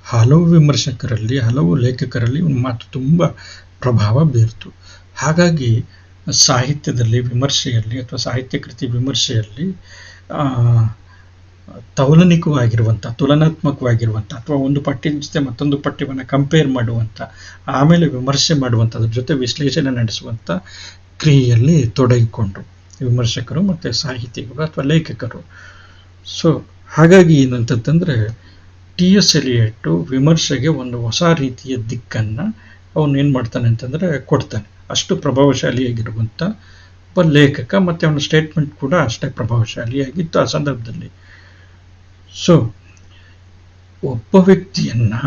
ಹಲವು ವಿಮರ್ಶಕರಲ್ಲಿ, ಹಲವು ಲೇಖಕರಲ್ಲಿ ಇವನ ಮಾತು ತುಂಬ ಪ್ರಭಾವ ಬೀರ್ತು. ಹಾಗಾಗಿ ಸಾಹಿತ್ಯದಲ್ಲಿ ವಿಮರ್ಶೆಯಲ್ಲಿ ಅಥವಾ ಸಾಹಿತ್ಯ ಕೃತಿ ವಿಮರ್ಶೆಯಲ್ಲಿ ತೌಲನಿಕವಾಗಿರುವಂಥ, ತುಲನಾತ್ಮಕವಾಗಿರುವಂಥ, ಅಥವಾ ಒಂದು ಪಠ್ಯದ ಜೊತೆ ಮತ್ತೊಂದು ಪಠ್ಯವನ್ನು ಕಂಪೇರ್ ಮಾಡುವಂಥ, ಆಮೇಲೆ ವಿಮರ್ಶೆ ಮಾಡುವಂಥ, ಅದ್ರ ಜೊತೆ ವಿಶ್ಲೇಷಣೆ ನಡೆಸುವಂಥ ಕ್ರಿಯೆಯಲ್ಲಿ ತೊಡಗಿಕೊಂಡ್ರು ವಿಮರ್ಶಕರು ಮತ್ತು ಸಾಹಿತಿಗಳು ಅಥವಾ ಲೇಖಕರು. ಸೊ ಹಾಗಾಗಿ ಏನಂತಂದರೆ ಟಿ.ಎಸ್. ಎಲಿಯಟ್ ವಿಮರ್ಶೆಗೆ ಒಂದು ಹೊಸ ರೀತಿಯ ದಿಕ್ಕನ್ನು ಅವನು ಏನು ಮಾಡ್ತಾನೆ ಅಂತಂದರೆ ಕೊಡ್ತಾನೆ. ಅಷ್ಟು ಪ್ರಭಾವಶಾಲಿಯಾಗಿರುವಂಥ ಒಬ್ಬ ಲೇಖಕ, ಮತ್ತು ಅವನ ಸ್ಟೇಟ್ಮೆಂಟ್ ಕೂಡ ಅಷ್ಟೇ ಪ್ರಭಾವಶಾಲಿಯಾಗಿತ್ತು ಆ ಸಂದರ್ಭದಲ್ಲಿ. ಸೊ ಒಬ್ಬ ವ್ಯಕ್ತಿಯನ್ನು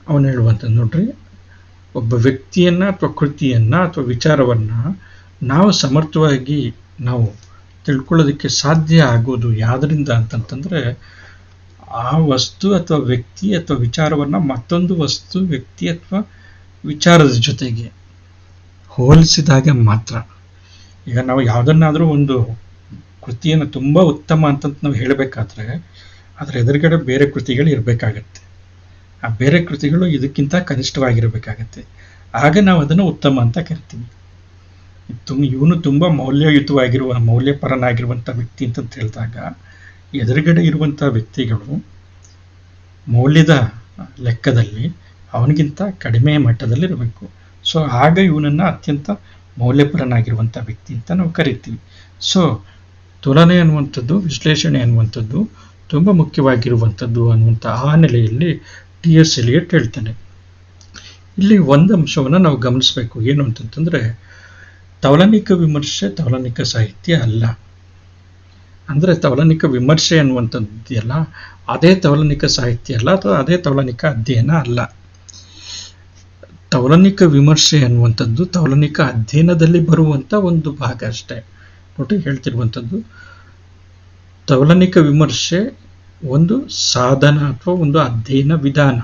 ಅವನು ಹೇಳುವಂಥದ್ದು ನೋಡ್ರಿ, ಒಬ್ಬ ವ್ಯಕ್ತಿಯನ್ನು ಅಥವಾ ಕೃತಿಯನ್ನು ಅಥವಾ ವಿಚಾರವನ್ನು ನಾವು ಸಮರ್ಥವಾಗಿ ನಾವು ತಿಳ್ಕೊಳ್ಳೋದಕ್ಕೆ ಸಾಧ್ಯ ಆಗೋದು ಯಾವುದರಿಂದ ಅಂತಂತಂದರೆ, ಆ ವಸ್ತು ಅಥವಾ ವ್ಯಕ್ತಿ ಅಥವಾ ವಿಚಾರವನ್ನು ಮತ್ತೊಂದು ವಸ್ತು, ವ್ಯಕ್ತಿ ಅಥವಾ ವಿಚಾರದ ಜೊತೆಗೆ ಹೋಲಿಸಿದಾಗ ಮಾತ್ರ. ಈಗ ನಾವು ಯಾವುದನ್ನಾದರೂ ಒಂದು ಕೃತಿಯನ್ನು ತುಂಬ ಉತ್ತಮ ಅಂತಂತ ನಾವು ಹೇಳಬೇಕಾದ್ರೆ ಅದರ ಎದುರುಗಡೆ ಬೇರೆ ಕೃತಿಗಳು ಇರಬೇಕಾಗತ್ತೆ. ಆ ಬೇರೆ ಕೃತಿಗಳು ಇದಕ್ಕಿಂತ ಕನಿಷ್ಠವಾಗಿರಬೇಕಾಗತ್ತೆ. ಆಗ ನಾವು ಅದನ್ನು ಉತ್ತಮ ಅಂತ ಕರಿತೀವಿ. ಇವನು ತುಂಬ ಮೌಲ್ಯಪರನಾಗಿರುವಂಥ ವ್ಯಕ್ತಿ ಅಂತಂತ ಹೇಳಿದಾಗ ಎದುರುಗಡೆ ಇರುವಂಥ ವ್ಯಕ್ತಿಗಳು ಮೌಲ್ಯದ ಲೆಕ್ಕದಲ್ಲಿ ಅವನಿಗಿಂತ ಕಡಿಮೆ ಮಟ್ಟದಲ್ಲಿರಬೇಕು. ಸೊ ಆಗ ಇವನನ್ನು ಅತ್ಯಂತ ಮೌಲ್ಯಪರನಾಗಿರುವಂಥ ವ್ಯಕ್ತಿ ಅಂತ ನಾವು ಕರಿತೀವಿ. ಸೊ ತುಲನೆ ಅನ್ನುವಂಥದ್ದು, ವಿಶ್ಲೇಷಣೆ ಅನ್ನುವಂಥದ್ದು ತುಂಬ ಮುಖ್ಯವಾಗಿರುವಂಥದ್ದು ಅನ್ನುವಂಥ ಆ ನೆಲೆಯಲ್ಲಿ ಟಿ.ಎಸ್. ಎಲಿಯಟ್ ಹೇಳ್ತಾನೆ. ಇಲ್ಲಿ ಒಂದು ಅಂಶವನ್ನು ನಾವು ಗಮನಿಸಬೇಕು. ಏನು ಅಂತಂತಂದರೆ, ತೌಲನಿಕ ವಿಮರ್ಶೆ ತೌಲನಿಕ ಸಾಹಿತ್ಯ ಅಲ್ಲ. ಅಂದರೆ ತೌಲನಿಕ ವಿಮರ್ಶೆ ಅನ್ನುವಂಥದ್ದೆಲ್ಲ ಅದೇ ತೌಲನಿಕ ಸಾಹಿತ್ಯ ಅಲ್ಲ, ಅಥವಾ ಅದೇ ತೌಲನಿಕ ಅಧ್ಯಯನ ಅಲ್ಲ. ತೌಲನಿಕ ವಿಮರ್ಶೆ ಅನ್ನುವಂಥದ್ದು ತೌಲನಿಕ ಅಧ್ಯಯನದಲ್ಲಿ ಬರುವಂಥ ಒಂದು ಭಾಗ ಅಷ್ಟೇ. ನೋಡಿ ಹೇಳ್ತಿರುವಂಥದ್ದು, ತೌಲನಿಕ ವಿಮರ್ಶೆ ಒಂದು ಸಾಧನ ಅಥವಾ ಒಂದು ಅಧ್ಯಯನ ವಿಧಾನ.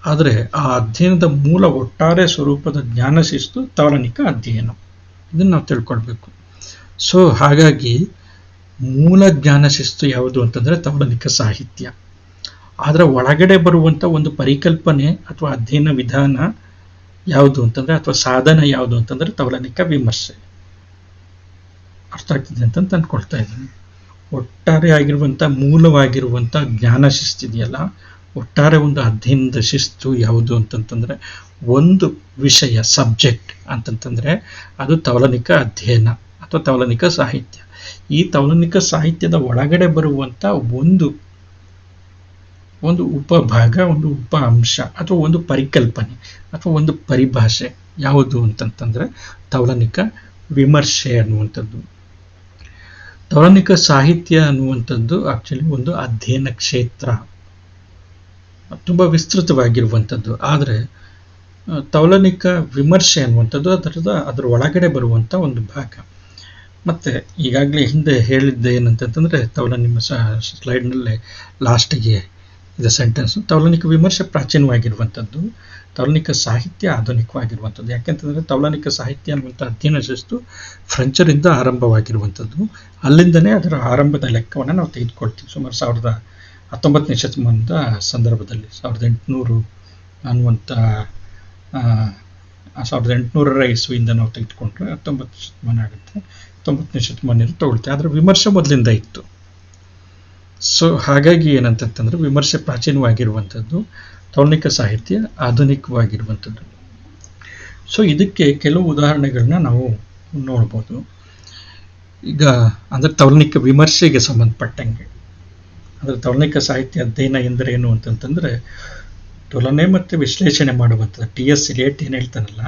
ಆದರೆ ಆ ಅಧ್ಯಯನದ ಮೂಲ ಒಟ್ಟಾರೆ ಸ್ವರೂಪದ ಜ್ಞಾನ ಶಿಸ್ತು ತೌಲನಿಕ ಅಧ್ಯಯನ. ಇದನ್ನು ನಾವು ತಿಳ್ಕೊಳ್ಬೇಕು. ಸೊ ಹಾಗಾಗಿ ಮೂಲ ಜ್ಞಾನ ಶಿಸ್ತು ಯಾವುದು ಅಂತಂದರೆ ತೌಲನಿಕ ಸಾಹಿತ್ಯ. ಅದರ ಒಳಗಡೆ ಬರುವಂಥ ಒಂದು ಪರಿಕಲ್ಪನೆ ಅಥವಾ ಅಧ್ಯಯನ ವಿಧಾನ ಯಾವುದು ಅಂತಂದರೆ, ಅಥವಾ ಸಾಧನ ಯಾವುದು ಅಂತಂದರೆ ತೌಲನಿಕ ವಿಮರ್ಶೆ. ಅರ್ಥ ಆಗ್ತಿದೆ ಅಂತ ಅಂದ್ಕೊಳ್ತಾ ಇದ್ದೀನಿ. ಒಟ್ಟಾರೆ ಆಗಿರುವಂಥ ಮೂಲವಾಗಿರುವಂಥ ಜ್ಞಾನ ಶಿಸ್ತಿದೆಯಲ್ಲ, ಒಟ್ಟಾರೆ ಒಂದು ಅಧ್ಯಯನದ ಶಿಸ್ತು ಯಾವುದು ಅಂತಂತಂದರೆ, ಒಂದು ವಿಷಯ ಸಬ್ಜೆಕ್ಟ್ ಅಂತಂತಂದರೆ ಅದು ತೌಲನಿಕ ಅಧ್ಯಯನ ಅಥವಾ ತೌಲನಿಕ ಸಾಹಿತ್ಯ. ಈ ತೌಲನಿಕ ಸಾಹಿತ್ಯದ ಒಳಗಡೆ ಬರುವಂಥ ಒಂದು ಉಪಭಾಗ, ಒಂದು ಉಪ ಅಂಶ ಅಥವಾ ಒಂದು ಪರಿಕಲ್ಪನೆ ಅಥವಾ ಒಂದು ಪರಿಭಾಷೆ ಯಾವುದು ಅಂತಂತಂದರೆ ತೌಲನಿಕ ವಿಮರ್ಶೆ ಅನ್ನುವಂಥದ್ದು. ತೌಲನಿಕ ಸಾಹಿತ್ಯ ಅನ್ನುವಂಥದ್ದು ಆಕ್ಚುಲಿ ಒಂದು ಅಧ್ಯಯನ ಕ್ಷೇತ್ರ, ತುಂಬ ವಿಸ್ತೃತವಾಗಿರುವಂಥದ್ದು. ಆದರೆ ತೌಲನಿಕ ವಿಮರ್ಶೆ ಅನ್ನುವಂಥದ್ದು ಅದರ ಒಳಗಡೆ ಬರುವಂಥ ಒಂದು ಭಾಗ. ಮತ್ತು ಈಗಾಗಲೇ ಹಿಂದೆ ಹೇಳಿದ್ದೆ ಏನಂತಂದರೆ, ನಿಮ್ಮ ಸ್ಲೈಡ್ನಲ್ಲೇ ಲಾಸ್ಟಿಗೆ ಇದೆ ಸೆಂಟೆನ್ಸು, ತೌಲನಿಕ ವಿಮರ್ಶೆ ಪ್ರಾಚೀನವಾಗಿರುವಂಥದ್ದು, ತೌಲನಿಕ ಸಾಹಿತ್ಯ ಆಧುನಿಕವಾಗಿರುವಂಥದ್ದು. ಯಾಕೆಂತಂದರೆ ತೌಲನಿಕ ಸಾಹಿತ್ಯ ಅನ್ನುವಂಥ ಅಧ್ಯಯನ ಶಿಸ್ತು ಫ್ರೆಂಚರಿಂದ ಆರಂಭವಾಗಿರುವಂಥದ್ದು. ಅಲ್ಲಿಂದನೇ ಅದರ ಆರಂಭದ ಲೆಕ್ಕವನ್ನು ನಾವು ತೆಗೆದುಕೊಳ್ತೀವಿ. ಸುಮಾರು 19ನೇ ಶತಮಾನದ ಸಂದರ್ಭದಲ್ಲಿ 1800 ಅನ್ನುವಂಥ 1800ರ ಇಸ್ವಿಯಿಂದ ನಾವು ತೆಗೆದುಕೊಂಡ್ರೆ 19ನೇ ಶತಮಾನ ಆಗುತ್ತೆ. 19ನೇ ಶತಮಾನ ತಗೊಳ್ತೀವಿ. ಆದರೆ ವಿಮರ್ಶೆ ಮೊದಲಿಂದ ಇತ್ತು. ಸೊ ಹಾಗಾಗಿ ಏನಂತಂತಂದರೆ ವಿಮರ್ಶೆ ಪ್ರಾಚೀನವಾಗಿರುವಂಥದ್ದು, ತೌಲನಿಕ ಸಾಹಿತ್ಯ ಆಧುನಿಕವಾಗಿರುವಂಥದ್ದು. ಸೊ ಇದಕ್ಕೆ ಕೆಲವು ಉದಾಹರಣೆಗಳನ್ನ ನಾವು ನೋಡ್ಬೋದು. ಈಗ ಅಂದರೆ ತೌಲನಿಕ ವಿಮರ್ಶೆಗೆ ಸಂಬಂಧಪಟ್ಟಂಗೆ, ಅಂದರೆ ತೌಲನಿಕ ಸಾಹಿತ್ಯ ಅಧ್ಯಯನ ಎಂದರೇನು ಅಂತಂತಂದರೆ ತುಲನೆ ಮತ್ತು ವಿಶ್ಲೇಷಣೆ ಮಾಡುವಂಥದ್ದು. ಟಿ.ಎಸ್. ಎಲಿಯಟ್ ಏನು ಹೇಳ್ತಾನಲ್ಲ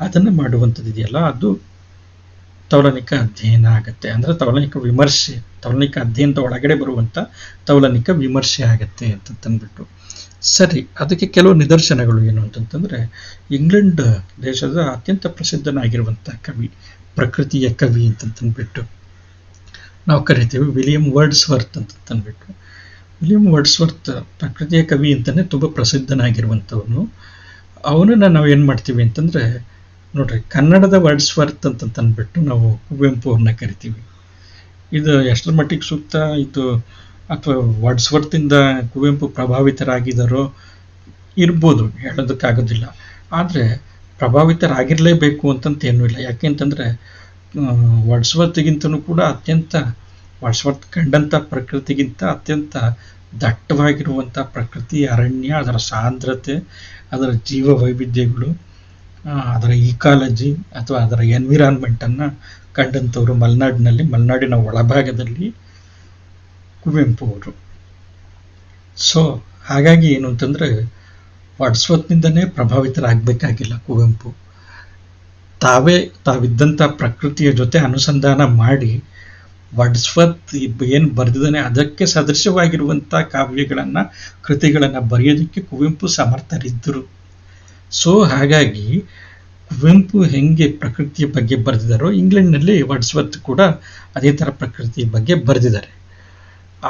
ಅದನ್ನು ಮಾಡುವಂಥದ್ದು ಇದೆಯಲ್ಲ, ಅದು ತೌಲನಿಕ ಅಧ್ಯಯನ ಆಗುತ್ತೆ. ಅಂದರೆ ತೌಲನಿಕ ವಿಮರ್ಶೆ, ತೌಲನಿಕ ಅಧ್ಯಯನದ ಒಳಗಡೆ ಬರುವಂಥ ತೌಲನಿಕ ವಿಮರ್ಶೆ ಆಗುತ್ತೆ ಅಂತಂದ್ಬಿಟ್ಟು. ಸರಿ, ಅದಕ್ಕೆ ಕೆಲವು ನಿದರ್ಶನಗಳು ಏನು ಅಂತಂತಂದರೆ, ಇಂಗ್ಲೆಂಡ್ ದೇಶದ ಅತ್ಯಂತ ಪ್ರಸಿದ್ಧನಾಗಿರುವಂಥ ಕವಿ, ಪ್ರಕೃತಿಯ ಕವಿ ಅಂತಂದ್ಬಿಟ್ಟು ನಾವು ಕರಿತೀವಿ, ವಿಲಿಯಂ ವರ್ಡ್ಸ್ವರ್ತ್ ಅಂತಂದ್ಬಿಟ್ಟು. ವಿಲಿಯಂ ವರ್ಡ್ಸ್ವರ್ತ್ ಪ್ರಕೃತಿಯ ಕವಿ ಅಂತಲೇ ತುಂಬ ಪ್ರಸಿದ್ಧನಾಗಿರುವಂಥವನು. ಅವನನ್ನು ನಾವು ಏನು ಮಾಡ್ತೀವಿ ಅಂತಂದರೆ, ನೋಡ್ರಿ, ಕನ್ನಡದ ವರ್ಡ್ಸ್ವರ್ತ್ ಅಂತಂದ್ಬಿಟ್ಟು ನಾವು ಕುವೆಂಪು ಅವ್ರನ್ನ ಕರಿತೀವಿ. ಇದು ಎಷ್ಟರ ಮಟ್ಟಿಗೆ ಸೂಕ್ತ ಇದು, ಅಥವಾ ವರ್ಡ್ಸ್ವರ್ತಿಂದ ಕುವೆಂಪು ಪ್ರಭಾವಿತರಾಗಿದ್ದಾರೋ ಇರ್ಬೋದು, ಹೇಳೋದಕ್ಕಾಗೋದಿಲ್ಲ. ಆದರೆ ಪ್ರಭಾವಿತರಾಗಿರಲೇಬೇಕು ಅಂತಂತ ಏನೂ ಇಲ್ಲ. ಯಾಕೆಂತಂದರೆ ವರ್ಡ್ಸ್ವರ್ತ್ಗಿಂತನೂ ಕೂಡ ಅತ್ಯಂತ ವರ್ಡ್ಸ್ವರ್ತ್ ಕಂಡಂಥ ಪ್ರಕೃತಿಗಿಂತ ಅತ್ಯಂತ ದಟ್ಟವಾಗಿರುವಂಥ ಪ್ರಕೃತಿ, ಅರಣ್ಯ, ಅದರ ಸಾಂದ್ರತೆ, ಅದರ ಜೀವ ವೈವಿಧ್ಯಗಳು, ಅದರ ಈಕಾಲಜಿ ಅಥವಾ ಅದರ ಎನ್ವಿರಾನ್ಮೆಂಟನ್ನು ಕಂಡಂಥವ್ರು ಮಲೆನಾಡಿನ ಒಳಭಾಗದಲ್ಲಿ ಕುವೆಂಪು ಅವರು. ಸೊ ಹಾಗಾಗಿ ಏನು ಅಂತಂದರೆ ವರ್ಡ್ಸ್ವರ್ತ್ನಿಂದನೇ ಪ್ರಭಾವಿತರಾಗಬೇಕಾಗಿಲ್ಲ ಕುವೆಂಪು. ತಾವಿದ್ದಂಥ ಪ್ರಕೃತಿಯ ಜೊತೆ ಅನುಸಂಧಾನ ಮಾಡಿ ವರ್ಡ್ಸ್ವರ್ತ್ ಏನು ಬರೆದಿದ್ದಾನೆ ಅದಕ್ಕೆ ಸದೃಶವಾಗಿರುವಂಥ ಕಾವ್ಯಗಳನ್ನು, ಕೃತಿಗಳನ್ನು ಬರೆಯೋದಕ್ಕೆ ಕುವೆಂಪು ಸಮರ್ಥರಿದ್ದರು. ಸೊ ಹಾಗಾಗಿ ಕುವೆಂಪು ಹೆಂಗೆ ಪ್ರಕೃತಿಯ ಬಗ್ಗೆ ಬರೆದಿದ್ದಾರೋ ಇಂಗ್ಲೆಂಡ್ನಲ್ಲಿ ವರ್ಡ್ಸ್ವರ್ತ್ ಕೂಡ ಅದೇ ಥರ ಪ್ರಕೃತಿಯ ಬಗ್ಗೆ ಬರೆದಿದ್ದಾರೆ.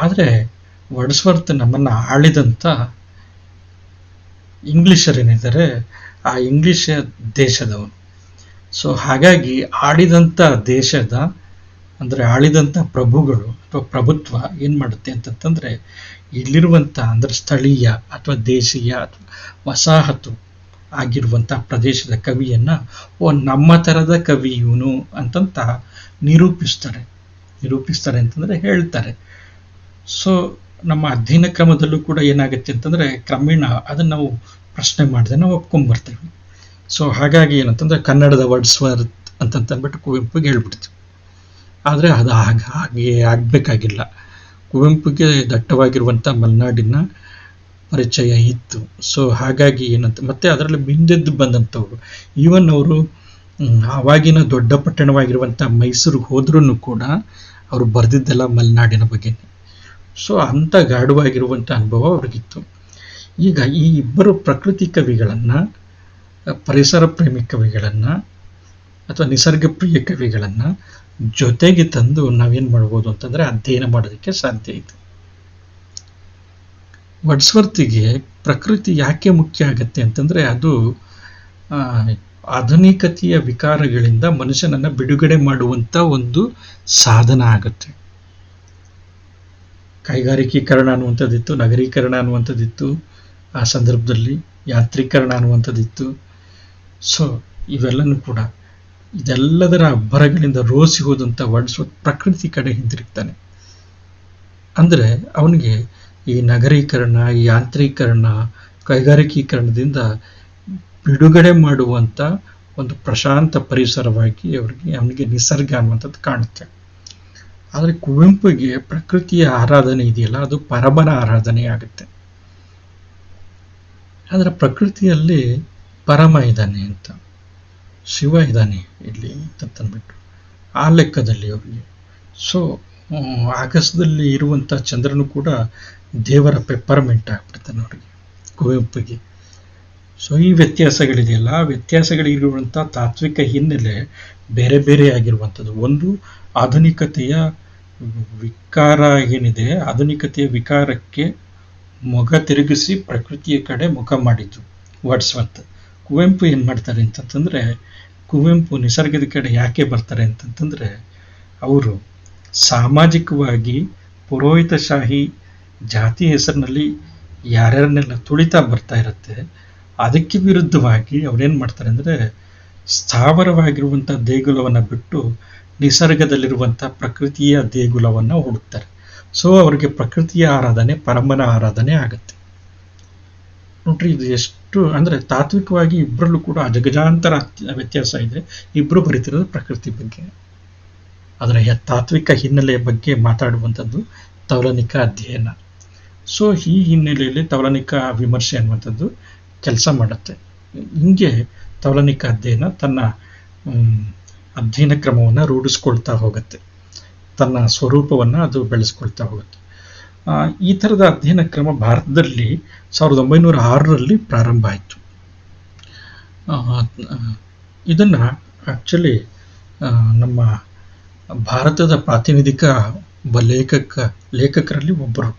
ಆದರೆ ವರ್ಡ್ಸ್ವರ್ತ್ ನಮ್ಮನ್ನು ಆಳಿದಂಥ ಇಂಗ್ಲಿಷರೇನಿದ್ದಾರೆ ಆ ಇಂಗ್ಲಿಷ್ ದೇಶದವನು. ಸೊ ಹಾಗಾಗಿ ಆಳಿದಂಥ ದೇಶದ ಅಂದರೆ ಆಳಿದಂಥ ಪ್ರಭುಗಳು ಅಥವಾ ಪ್ರಭುತ್ವ ಏನು ಮಾಡುತ್ತೆ ಅಂತಂತಂದರೆ ಇಲ್ಲಿರುವಂಥ ಅಂದರೆ ಸ್ಥಳೀಯ ಅಥವಾ ದೇಶೀಯ ಅಥವಾ ವಸಾಹತು ಆಗಿರುವಂಥ ಪ್ರದೇಶದ ಕವಿಯನ್ನು ನಮ್ಮ ಥರದ ಕವಿ ಇವನು ಅಂತಂತ ನಿರೂಪಿಸ್ತಾರೆ ಅಂತಂದರೆ ಹೇಳ್ತಾರೆ. ಸೊ ನಮ್ಮ ಅಧ್ಯಯನ ಕ್ರಮದಲ್ಲೂ ಕೂಡ ಏನಾಗುತ್ತೆ ಅಂತಂದರೆ ಕ್ರಮೇಣ ಅದನ್ನು ನಾವು ಪ್ರಶ್ನೆ ಮಾಡಿದೆ ನಾವು ಒಪ್ಕೊಂಡ್ಬರ್ತೇವೆ. ಸೊ ಹಾಗಾಗಿ ಏನಂತಂದರೆ ಕನ್ನಡದ ವರ್ಡ್ಸ್ವರ್ತ್ ಅಂತಂದ್ಬಿಟ್ಟು ಕುವೆಂಪುಗೆ ಹೇಳ್ಬಿಡ್ತೀವಿ. ಆದರೆ ಅದು ಹಾಗೆ ಆಗಬೇಕಾಗಿಲ್ಲ. ಕುವೆಂಪುಗೆ ದಟ್ಟವಾಗಿರುವಂಥ ಮಲೆನಾಡಿನ ಪರಿಚಯ ಇತ್ತು. ಸೊ ಹಾಗಾಗಿ ಏನಂತ ಮತ್ತೆ ಅದರಲ್ಲಿ ಮಿಂದೆದ್ದು ಬಂದಂಥವ್ರು ಈವನ್ ಅವರು ಆವಾಗಿನ ದೊಡ್ಡ ಪಟ್ಟಣವಾಗಿರುವಂಥ ಮೈಸೂರಿಗೆ ಹೋದ್ರೂ ಕೂಡ ಅವರು ಬರೆದಿದ್ದೆಲ್ಲ ಮಲೆನಾಡಿನ ಬಗ್ಗೆನೇ. ಸೊ ಅಂಥ ಗಾಢವಾಗಿರುವಂಥ ಅನುಭವ ಅವ್ರಿಗಿತ್ತು. ಈಗ ಈ ಇಬ್ಬರು ಪ್ರಕೃತಿ ಕವಿಗಳನ್ನು, ಪರಿಸರ ಪ್ರೇಮಿ ಕವಿಗಳನ್ನು ಅಥವಾ ನಿಸರ್ಗ ಪ್ರಿಯ ಕವಿಗಳನ್ನು ಜೊತೆಗೆ ತಂದು ನಾವೇನು ಮಾಡ್ಬೋದು ಅಂತಂದರೆ ಅಧ್ಯಯನ ಮಾಡೋದಕ್ಕೆ ಸಾಧ್ಯ ಇದೆ. ವರ್ಡ್ಸ್ವರ್ತಿಗೆ ಪ್ರಕೃತಿ ಯಾಕೆ ಮುಖ್ಯ ಆಗುತ್ತೆ ಅಂತಂದರೆ ಅದು ಆಧುನಿಕತೆಯ ವಿಕಾರಗಳಿಂದ ಮನುಷ್ಯನನ್ನು ಬಿಡುಗಡೆ ಮಾಡುವಂಥ ಒಂದು ಸಾಧನ ಆಗುತ್ತೆ. ಕೈಗಾರಿಕೀಕರಣ ಅನ್ನುವಂಥದ್ದಿತ್ತು, ನಗರೀಕರಣ ಅನ್ನುವಂಥದ್ದಿತ್ತು, ಆ ಸಂದರ್ಭದಲ್ಲಿ ಯಾಂತ್ರೀಕರಣ ಅನ್ನುವಂಥದ್ದಿತ್ತು. ಸೊ ಇವೆಲ್ಲನೂ ಕೂಡ ಇದೆಲ್ಲದರ ಅಬ್ಬರಗಳಿಂದ ರೋಸಿ ಹೋದಂಥ ವರ್ಡ್ಸ್ವರ್ತ್ ಪ್ರಕೃತಿ ಕಡೆ ಹಿಂದಿರುಗ್ತಾನೆ. ಅಂದರೆ ಅವನಿಗೆ ಈ ನಗರೀಕರಣ, ಈ ಯಾಂತ್ರೀಕರಣ, ಕೈಗಾರಿಕೀಕರಣದಿಂದ ಬಿಡುಗಡೆ ಮಾಡುವಂಥ ಒಂದು ಪ್ರಶಾಂತ ಪರಿಸರವಾಗಿ ಅವನಿಗೆ ನಿಸರ್ಗ ಅನ್ನುವಂಥದ್ದು ಕಾಣುತ್ತೆ. ಆದರೆ ಕುವೆಂಪುಗೆ ಪ್ರಕೃತಿಯ ಆರಾಧನೆ ಇದೆಯಲ್ಲ ಅದು ಪರಮನ ಆರಾಧನೆ ಆಗುತ್ತೆ. ಆದರೆ ಪ್ರಕೃತಿಯಲ್ಲಿ ಪರಮ ಇದ್ದಾನೆ ಅಂತ, ಶಿವ ಇದ್ದಾನೆ ಇಲ್ಲಿ ಅಂತಂದ್ಬಿಟ್ಟು ಆ ಲೆಕ್ಕದಲ್ಲಿ ಅವರಿಗೆ. ಸೊ ಆಗಸದಲ್ಲಿ ಇರುವಂಥ ಚಂದ್ರನು ಕೂಡ ದೇವರ ಪೆಪ್ಪರ್ಮೆಂಟ್ ಆಗ್ಬಿಡ್ತಾನೆ ಅವರಿಗೆ, ಕುವೆಂಪುಗೆ. ಸೊ ಈ ವ್ಯತ್ಯಾಸಗಳಿದೆಯಲ್ಲ, ಆ ವ್ಯತ್ಯಾಸಗಳಿರುವಂಥ ತಾತ್ವಿಕ ಹಿನ್ನೆಲೆ ಬೇರೆ ಬೇರೆ ಆಗಿರುವಂಥದ್ದು. ಒಂದು ಆಧುನಿಕತೆಯ ವಿಕಾರ ಏನಿದೆ, ಆಧುನಿಕತೆಯ ವಿಕಾರಕ್ಕೆ ಮೊಗ ತಿರುಗಿಸಿ ಪ್ರಕೃತಿಯ ಕಡೆ ಮುಖ ಮಾಡಿದ್ದು ವರ್ಡ್ಸ್ವರ್ತ್. ಕುವೆಂಪು ಏನು ಮಾಡ್ತಾರೆ ಅಂತಂತಂದರೆ, ಕುವೆಂಪು ನಿಸರ್ಗದ ಕಡೆ ಯಾಕೆ ಬರ್ತಾರೆ ಅಂತಂತಂದರೆ ಅವರು ಸಾಮಾಜಿಕವಾಗಿ ಪುರೋಹಿತಶಾಹಿ ಜಾತಿ ಹೆಸರಿನಲ್ಲಿ ಯಾರ್ಯಾರನ್ನೆಲ್ಲ ತುಳಿತಾ ಬರ್ತಾ ಇರುತ್ತೆ, ಅದಕ್ಕೆ ವಿರುದ್ಧವಾಗಿ ಅವ್ರೇನು ಮಾಡ್ತಾರೆ ಅಂದರೆ ಸ್ಥಾವರವಾಗಿರುವಂಥ ದೇಗುಲವನ್ನು ಬಿಟ್ಟು ನಿಸರ್ಗದಲ್ಲಿರುವಂಥ ಪ್ರಕೃತಿಯ ದೇಗುಲವನ್ನು ಹುಡುಕ್ತಾರೆ. ಸೊ ಅವರಿಗೆ ಪ್ರಕೃತಿಯ ಆರಾಧನೆ ಪರಮನ ಆರಾಧನೆ ಆಗುತ್ತೆ. ನೋಡ್ರಿ, ಇದು ಎಷ್ಟು ಅಂದರೆ ತಾತ್ವಿಕವಾಗಿ ಇಬ್ಬರಲ್ಲೂ ಕೂಡ ಅಜಗಜಾಂತರ ವ್ಯತ್ಯಾಸ ಇದೆ. ಇಬ್ಬರು ಬರೀತಿರೋದು ಪ್ರಕೃತಿ ಬಗ್ಗೆ, ಅದರ ತಾತ್ವಿಕ ಹಿನ್ನೆಲೆಯ ಬಗ್ಗೆ ಮಾತಾಡುವಂಥದ್ದು ತೌಲನಿಕ ಅಧ್ಯಯನ. ಸೊ ಈ ಹಿನ್ನೆಲೆಯಲ್ಲಿ ತೌಲನಿಕ ವಿಮರ್ಶೆ ಅನ್ನುವಂಥದ್ದು ಕೆಲಸ ಮಾಡುತ್ತೆ. ಹಿಂಗೆ ತೌಲನಿಕ ಅಧ್ಯಯನ ತನ್ನ ಅಧ್ಯಯನ ಕ್ರಮವನ್ನು ರೂಢಿಸ್ಕೊಳ್ತಾ ಹೋಗುತ್ತೆ, ತನ್ನ ಸ್ವರೂಪವನ್ನು ಅದು ಬೆಳೆಸ್ಕೊಳ್ತಾ ಹೋಗುತ್ತೆ. ಈ ಥರದ ಅಧ್ಯಯನ ಕ್ರಮ ಭಾರತದಲ್ಲಿ 1906ರಲ್ಲಿ ಪ್ರಾರಂಭ ಆಯಿತು. ಇದನ್ನು ಆ್ಯಕ್ಚುಲಿ ನಮ್ಮ ಭಾರತದ ಪ್ರಾತಿನಿಧಿಕ ಲೇಖಕರಲ್ಲಿ ಒಬ್ಬರು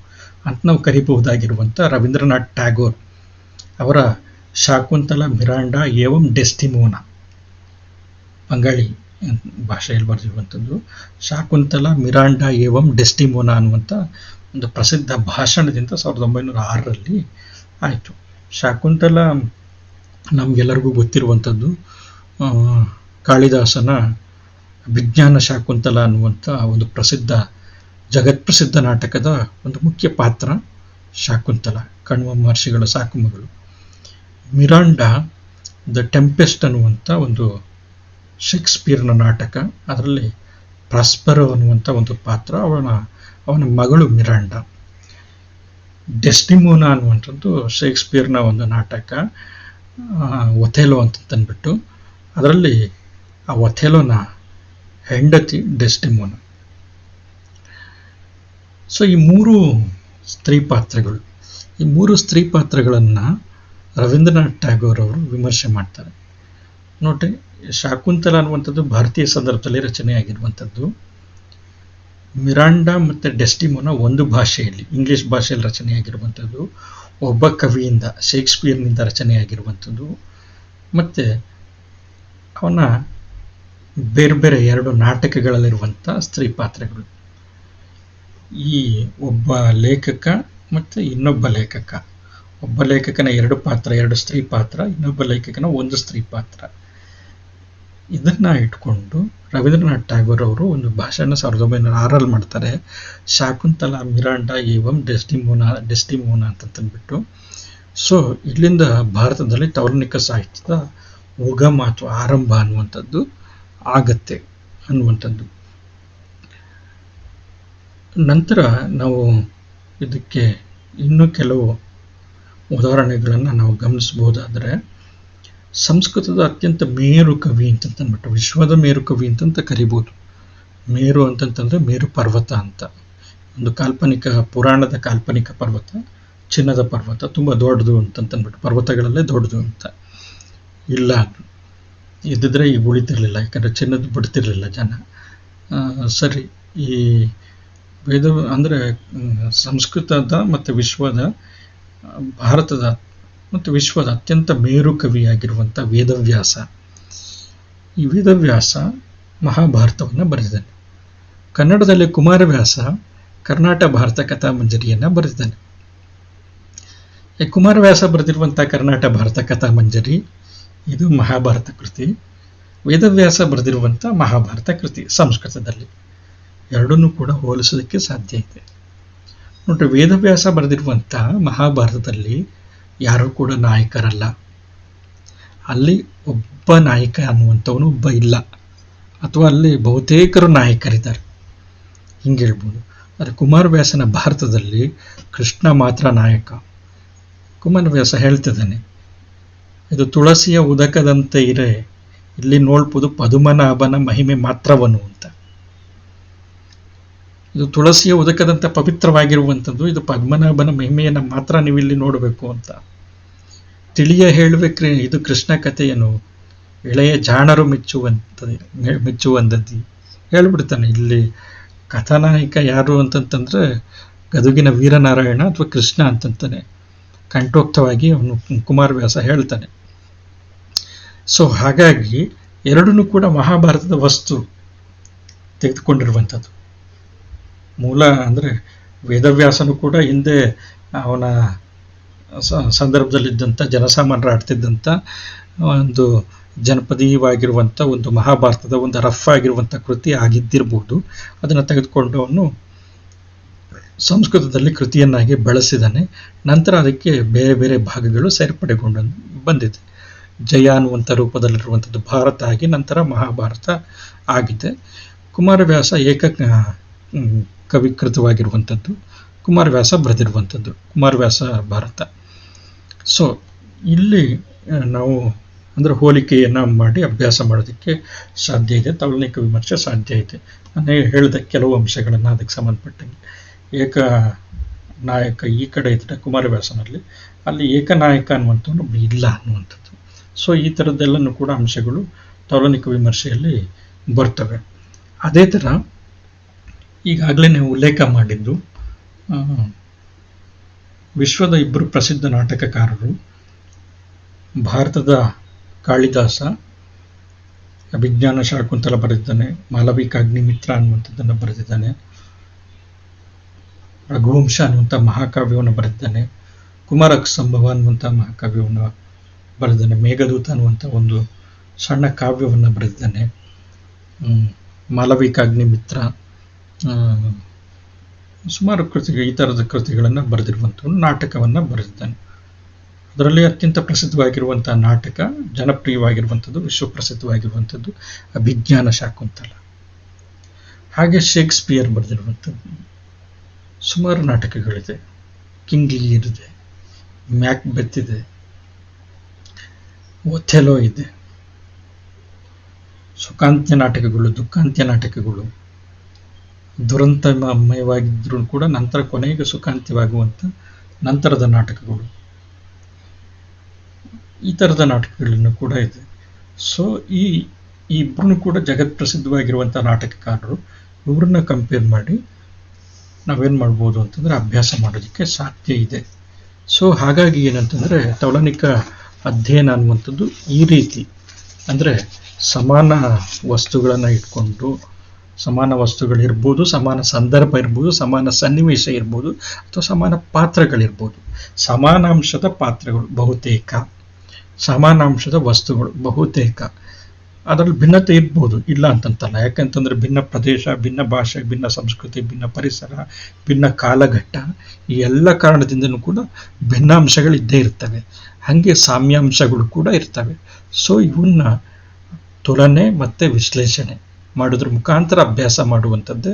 ಅಂತ ನಾವು ಕರಿಬಹುದಾಗಿರುವಂಥ ರವೀಂದ್ರನಾಥ್ ಟ್ಯಾಗೋರ್ ಅವರ ಶಾಕುಂತಲ ಮಿರಾಂಡಾ ಏವಂ ಡೆಸ್ಟಿಮೋನಾ, ಬಂಗಾಳಿ ಭಾಷೆಯಲ್ಲಿ ಬರೆದಿರುವಂಥದ್ದು ಶಾಕುಂತಲ ಮಿರಾಂಡಾ ಏವಂ ಡೆಸ್ಟಿಮೋನಾ ಅನ್ನುವಂಥ ಒಂದು ಪ್ರಸಿದ್ಧ ಭಾಷಣದಿಂದ 1906ರಲ್ಲಿ ಆಯಿತು. ಶಾಕುಂತಲ ನಮಗೆಲ್ಲರಿಗೂ ಗೊತ್ತಿರುವಂಥದ್ದು ಕಾಳಿದಾಸನ ವಿಜ್ಞಾನ ಶಾಕುಂತಲ ಅನ್ನುವಂಥ ಒಂದು ಜಗತ್ಪ್ರಸಿದ್ಧ ನಾಟಕದ ಒಂದು ಮುಖ್ಯ ಪಾತ್ರ ಶಾಕುಂತಲ, ಕಣ್ವ ಮಹರ್ಷಿಗಳ ಸಾಕುಮಗಳು. ಮಿರಾಂಡಾ ದ ಟೆಂಪೆಸ್ಟ್ ಅನ್ನುವಂಥ ಒಂದು ಶೇಕ್ಸ್ಪಿಯರ್ನ ನಾಟಕ, ಅದರಲ್ಲಿ ಪ್ರಾಸ್ಪರೋ ಅನ್ನುವಂಥ ಒಂದು ಪಾತ್ರ, ಅವನ ಮಗಳು ಮಿರಾಂಡಾ. ಡೆಸ್ಟಿಮೋನಾ ಅನ್ನುವಂಥದ್ದು ಶೇಕ್ಸ್ಪಿಯರ್ನ ಒಂದು ನಾಟಕ, ಒಥೆಲೋ ಅಂತಂದ್ಬಿಟ್ಟು, ಅದರಲ್ಲಿ ಆ ಒಥೆಲೋನ ಹೆಂಡತಿ ಡೆಸ್ಟಿಮೋನಾ. ಸೊ ಈ ಮೂರು ಸ್ತ್ರೀ ಪಾತ್ರಗಳನ್ನು ರವೀಂದ್ರನಾಥ್ ಟ್ಯಾಗೋರ್ ಅವರು ವಿಮರ್ಶೆ ಮಾಡ್ತಾರೆ. ನೋಡ್ರಿ, ಶಾಕುಂತಲ ಅನ್ನುವಂಥದ್ದು ಭಾರತೀಯ ಸಂದರ್ಭದಲ್ಲಿ ರಚನೆಯಾಗಿರುವಂಥದ್ದು. ಮಿರಾಂಡಾ ಮತ್ತು ಡೆಸ್ಟಿಮೋನಾ ಒಂದು ಭಾಷೆಯಲ್ಲಿ, ಇಂಗ್ಲಿಷ್ ಭಾಷೆಯಲ್ಲಿ ರಚನೆಯಾಗಿರುವಂಥದ್ದು, ಒಬ್ಬ ಕವಿಯಿಂದ, ಶೇಕ್ಸ್ಪಿಯರ್ನಿಂದ ರಚನೆಯಾಗಿರುವಂಥದ್ದು. ಮತ್ತು ಅವನ ಬೇರೆ ಬೇರೆ 2 ನಾಟಕಗಳಲ್ಲಿರುವಂಥ ಸ್ತ್ರೀ ಪಾತ್ರಗಳು. ಈ ಒಬ್ಬ ಲೇಖಕ ಮತ್ತು ಇನ್ನೊಬ್ಬ ಲೇಖಕ, ಒಬ್ಬ ಲೇಖಕನ 2 ಪಾತ್ರ, 2 ಸ್ತ್ರೀ ಪಾತ್ರ, ಇನ್ನೊಬ್ಬ ಲೇಖಕನ 1 ಸ್ತ್ರೀ ಪಾತ್ರ. ಇದನ್ನ ಇಟ್ಕೊಂಡು ರವೀಂದ್ರನಾಥ್ ಟ್ಯಾಗೋರ್ ಅವರು ಒಂದು ಭಾಷಣ 1906 ಮಾಡ್ತಾರೆ, ಶಾಕುಂತಲ ಮಿರಾಂಡಾ ಏವಂ ಡೆಸ್ಟಿಮೋನಾ ಅಂತಂದ್ಬಿಟ್ಟು. ಸೊ ಇಲ್ಲಿಂದ ಭಾರತದಲ್ಲಿ ತೌಲನಿಕ ಸಾಹಿತ್ಯದ ಉಗಮ ಅಥವಾ ಆರಂಭ ಅನ್ನುವಂಥದ್ದು ಆಗತ್ತೆ ಅನ್ನುವಂಥದ್ದು. ನಂತರ ನಾವು ಇದಕ್ಕೆ ಇನ್ನೂ ಕೆಲವು ಉದಾಹರಣೆಗಳನ್ನು ನಾವು ಗಮನಿಸ್ಬೋದಾದರೆ, ಸಂಸ್ಕೃತದ ಅತ್ಯಂತ ಮೇರು ಕವಿ ಅಂತಂದ್ಬಿಟ್ಟು, ವಿಶ್ವದ ಮೇರು ಕವಿ ಅಂತಂತ ಕರಿಬೋದು. ಮೇರು ಅಂತಂತಂದರೆ ಮೇರು ಪರ್ವತ ಅಂತ, ಒಂದು ಪುರಾಣದ ಕಾಲ್ಪನಿಕ ಪರ್ವತ, ಚಿನ್ನದ ಪರ್ವತ, ತುಂಬ ದೊಡ್ಡದು ಅಂತಂದ್ಬಿಟ್ಟು, ಪರ್ವತಗಳಲ್ಲೇ ದೊಡ್ಡದು ಅಂತ. ಇಲ್ಲ, ಇದ್ದಿದ್ರೆ ಈಗ ಉಳಿತಿರ್ಲಿಲ್ಲ, ಯಾಕಂದರೆ ಚಿನ್ನದ ಬಿಡ್ತಿರ್ಲಿಲ್ಲ ಜನ. ಸರಿ, ಈ ವೇದ ಅಂದರೆ ಸಂಸ್ಕೃತದ ಮತ್ತು ಭಾರತದ ಮತ್ತು ವಿಶ್ವದ ಅತ್ಯಂತ ಮೇರು ಕವಿಯಾಗಿರುವಂಥ ವೇದವ್ಯಾಸ. ಈ ವೇದವ್ಯಾಸ ಮಹಾಭಾರತವನ್ನು ಬರೆದಿದ್ದಾನೆ. ಕನ್ನಡದಲ್ಲಿ ಕುಮಾರವ್ಯಾಸ ಕರ್ನಾಟ ಭಾರತ ಕಥಾಮಂಜರಿಯನ್ನು ಬರೆದಿದ್ದಾನೆ. ಕುಮಾರವ್ಯಾಸ ಬರೆದಿರುವಂಥ ಕರ್ನಾಟ ಭಾರತ ಕಥಾಮಂಜರಿ ಇದು ಮಹಾಭಾರತ ಕೃತಿ. ವೇದವ್ಯಾಸ ಬರೆದಿರುವಂಥ ಮಹಾಭಾರತ ಕೃತಿ ಸಂಸ್ಕೃತದಲ್ಲಿ. ಎರಡನ್ನೂ ಕೂಡ ಹೋಲಿಸೋದಕ್ಕೆ ಸಾಧ್ಯ ಇದೆ. ನೋಡ್ರಿ, ವೇದವ್ಯಾಸ ಬರೆದಿರುವಂಥ ಮಹಾಭಾರತದಲ್ಲಿ ಯಾರೂ ಕೂಡ ನಾಯಕರಲ್ಲ. ಅಲ್ಲಿ ಒಬ್ಬ ನಾಯಕ ಅನ್ನುವಂಥವನು ಒಬ್ಬ ಇಲ್ಲ, ಅಥವಾ ಅಲ್ಲಿ ಬಹುತೇಕರು ನಾಯಕರಿದ್ದಾರೆ, ಹಿಂಗೆ ಹೇಳ್ಬೋದು. ಆದರೆ ಕುಮಾರವ್ಯಾಸನ ಭಾರತದಲ್ಲಿ ಕೃಷ್ಣ ಮಾತ್ರ ನಾಯಕ. ಕುಮಾರವ್ಯಾಸ ಹೇಳ್ತಿದ್ದಾನೆ, ಇದು ತುಳಸಿಯ ಉದಕದಂತೆ ಇರೆ, ಇಲ್ಲಿ ನೋಡ್ಬೋದು ಪದುಮನಾಭನ ಮಹಿಮೆ ಮಾತ್ರವನು ಅಂತ. ಇದು ತುಳಸಿಯ ಉದಕದಂತೆ ಪವಿತ್ರವಾಗಿರುವಂಥದ್ದು, ಇದು ಪದ್ಮನಾಭನ ಮಹಿಮೆಯನ್ನು ಮಾತ್ರ ನೀವಿಲ್ಲಿ ನೋಡಬೇಕು ಅಂತ. ತಿಳಿಯ ಹೇಳುವೆ ಇದು ಕೃಷ್ಣ ಕಥೆಯನ್ನು ಎಳೆಯ ಜಾಣರು ಮೆಚ್ಚುವಂಥದ್ದು ಹೇಳ್ಬಿಡ್ತಾನೆ. ಇಲ್ಲಿ ಕಥಾನಾಯಕ ಯಾರು ಅಂತಂತಂದ್ರೆ ಗದುಗಿನ ವೀರನಾರಾಯಣ ಅಥವಾ ಕೃಷ್ಣ ಅಂತಂತಾನೆ ಕಂಠೋಕ್ತವಾಗಿ ಅವನು ಕುಮಾರವ್ಯಾಸ ಹೇಳ್ತಾನೆ. ಸೊ ಹಾಗಾಗಿ ಎರಡನ್ನೂ ಕೂಡ ಮಹಾಭಾರತದ ವಸ್ತು ತೆಗೆದುಕೊಂಡಿರುವಂಥದ್ದು. ಮೂಲ ಅಂದರೆ ವೇದವ್ಯಾಸನು ಕೂಡ ಹಿಂದೆ ಅವನ ಸಂದರ್ಭದಲ್ಲಿದ್ದಂಥ ಜನಸಾಮಾನ್ಯರು ಆಡ್ತಿದ್ದಂಥ ಒಂದು ಜನಪದೀಯವಾಗಿರುವಂಥ ಒಂದು ಮಹಾಭಾರತದ ಒಂದು ರಫ್ ಆಗಿರುವಂಥ ಕೃತಿ ಆಗಿದ್ದಿರ್ಬೋದು. ಅದನ್ನು ತೆಗೆದುಕೊಂಡು ಅವನು ಸಂಸ್ಕೃತದಲ್ಲಿ ಕೃತಿಯನ್ನಾಗಿ ಬೆಳೆಸಿದ್ದಾನೆ. ನಂತರ ಅದಕ್ಕೆ ಬೇರೆ ಬೇರೆ ಭಾಗಗಳು ಸೇರ್ಪಡೆಗೊಂಡು ಬಂದಿದೆ. ಜಯ ಅನ್ನುವಂಥ ರೂಪದಲ್ಲಿರುವಂಥದ್ದು ಭಾರತ ಆಗಿ ನಂತರ ಮಹಾಭಾರತ ಆಗಿದೆ. ಕುಮಾರವ್ಯಾಸ ಕವಿಕೃತವಾಗಿರುವಂಥದ್ದು, ಕುಮಾರವ್ಯಾಸ ಬರೆದಿರುವಂಥದ್ದು ಕುಮಾರವ್ಯಾಸ ಭಾರತ. ಸೊ ಇಲ್ಲಿ ನಾವು ಅಂದರೆ ಹೋಲಿಕೆಯನ್ನು ಮಾಡಿ ಅಭ್ಯಾಸ ಮಾಡೋದಕ್ಕೆ ಸಾಧ್ಯ ಇದೆ, ತೌಲನಿಕ ವಿಮರ್ಶೆ ಸಾಧ್ಯ ಇದೆ. ನಾನು ಹೇಳಿದ ಕೆಲವು ಅಂಶಗಳನ್ನು ಅದಕ್ಕೆ ಸಂಬಂಧಪಟ್ಟಂಗೆ. ಏಕನಾಯಕ ಈ ಕಡೆ ಇದ್ದರೆ ಕುಮಾರವ್ಯಾಸನಲ್ಲಿ, ಅಲ್ಲಿ ಏಕನಾಯಕ ಅನ್ನುವಂಥದ್ದು ಇಲ್ಲ ಅನ್ನುವಂಥದ್ದು. ಸೊ ಈ ಥರದ್ದೆಲ್ಲನೂ ಕೂಡ ಅಂಶಗಳು ತೌಲನಿಕ ವಿಮರ್ಶೆಯಲ್ಲಿ ಬರ್ತವೆ. ಅದೇ ಥರ ಈಗಾಗಲೇ ನೀವು ಉಲ್ಲೇಖ ಮಾಡಿದ್ದು ವಿಶ್ವದ 2 ಪ್ರಸಿದ್ಧ ನಾಟಕಕಾರರು, ಭಾರತದ ಕಾಳಿದಾಸ ಅಭಿಜ್ಞಾನ ಶಾಕುಂತಲ ಬರೆದಿದ್ದಾನೆ, ಮಾಲವಿಕಾಗ್ನಿಮಿತ್ರ ಅನ್ನುವಂಥದ್ದನ್ನು ಬರೆದಿದ್ದಾನೆ, ರಘುವಂಶ ಅನ್ನುವಂಥ ಮಹಾಕಾವ್ಯವನ್ನು ಬರೆದಿದ್ದಾನೆ, ಕುಮಾರಸಂಭವ ಅನ್ನುವಂಥ ಮಹಾಕಾವ್ಯವನ್ನು ಬರೆದಿದ್ದಾನೆ, ಮೇಘದೂತ ಅನ್ನುವಂಥ ಒಂದು ಸಣ್ಣ ಕಾವ್ಯವನ್ನು ಬರೆದಿದ್ದಾನೆ, ಮಾಲವಿಕಾಗ್ನಿಮಿತ್ರ, ಸುಮಾರು ಈ ಥರದ ಕೃತಿಗಳನ್ನು ಬರೆದಿರುವಂಥವನು, ನಾಟಕವನ್ನು ಬರೆದಿದ್ದಾನೆ. ಅದರಲ್ಲಿ ಅತ್ಯಂತ ಪ್ರಸಿದ್ಧವಾಗಿರುವಂಥ ನಾಟಕ, ಜನಪ್ರಿಯವಾಗಿರುವಂಥದ್ದು, ವಿಶ್ವಪ್ರಸಿದ್ಧವಾಗಿರುವಂಥದ್ದು ಅಭಿಜ್ಞಾನ ಶಾಕುಂತಲ. ಹಾಗೆ ಶೇಕ್ಸ್ಪಿಯರ್ ಬರೆದಿರುವಂಥದ್ದು ಸುಮಾರು ನಾಟಕಗಳಿದೆ. ಕಿಂಗ್ ಲಿಯರ್ ಇದೆ, ಮ್ಯಾಕ್ಬೆತ್ ಇದೆ, ಒಥೆಲೋ ಇದೆ. ಸುಖಾಂತ್ಯ ನಾಟಕಗಳು, ದುಃಖಾಂತ್ಯ ನಾಟಕಗಳು, ದುರಂತಮಯವಾಗಿದ್ದರೂ ಕೂಡ ನಂತರ ಕೊನೆಗೆ ಸುಖಾಂತ್ಯವಾಗುವಂಥ ನಂತರದ ನಾಟಕಗಳು, ಈ ಥರದ ನಾಟಕಗಳನ್ನು ಕೂಡ ಇದೆ. ಸೊ ಈ ಇಬ್ಬರೂ ಕೂಡ ಜಗತ್ ಪ್ರಸಿದ್ಧವಾಗಿರುವಂಥ ನಾಟಕಕಾರರು. ಇವ್ರನ್ನ ಕಂಪೇರ್ ಮಾಡಿ ನಾವೇನು ಮಾಡ್ಬೋದು ಅಂತಂದರೆ ಅಭ್ಯಾಸ ಮಾಡೋದಕ್ಕೆ ಸಾಧ್ಯ ಇದೆ. ಸೊ ಹಾಗಾಗಿ ಏನಂತಂದರೆ ತೌಲನಿಕ ಅಧ್ಯಯನ ಅನ್ನುವಂಥದ್ದು ಈ ರೀತಿ, ಅಂದರೆ ಸಮಾನ ವಸ್ತುಗಳನ್ನು ಇಟ್ಕೊಂಡು, ಸಮಾನ ವಸ್ತುಗಳಿರ್ಬೋದು, ಸಮಾನ ಸಂದರ್ಭ ಇರ್ಬೋದು, ಸಮಾನ ಸನ್ನಿವೇಶ ಇರ್ಬೋದು, ಅಥವಾ ಸಮಾನ ಪಾತ್ರಗಳಿರ್ಬೋದು. ಸಮಾನಾಂಶದ ಪಾತ್ರಗಳು ಬಹುತೇಕ, ಸಮಾನಾಂಶದ ವಸ್ತುಗಳು ಬಹುತೇಕ. ಅದರಲ್ಲಿ ಭಿನ್ನತೆ ಇರ್ಬೋದು, ಇಲ್ಲ ಅಂತಂತಲ್ಲ. ಯಾಕಂತಂದರೆ ಭಿನ್ನ ಪ್ರದೇಶ, ಭಿನ್ನ ಭಾಷೆ, ಭಿನ್ನ ಸಂಸ್ಕೃತಿ, ಭಿನ್ನ ಪರಿಸರ, ಭಿನ್ನ ಕಾಲಘಟ್ಟ, ಈ ಎಲ್ಲ ಕಾರಣದಿಂದನೂ ಕೂಡ ಭಿನ್ನಾಂಶಗಳು ಇದ್ದೇ ಇರ್ತವೆ. ಹಾಗೆ ಸಾಮ್ಯಾಂಶಗಳು ಕೂಡ ಇರ್ತವೆ. ಸೊ ಇವನ್ನ ತುಲನೆ ಮತ್ತು ವಿಶ್ಲೇಷಣೆ ಮಾಡೋದ್ರ ಮುಖಾಂತರ ಅಭ್ಯಾಸ ಮಾಡುವಂಥದ್ದೇ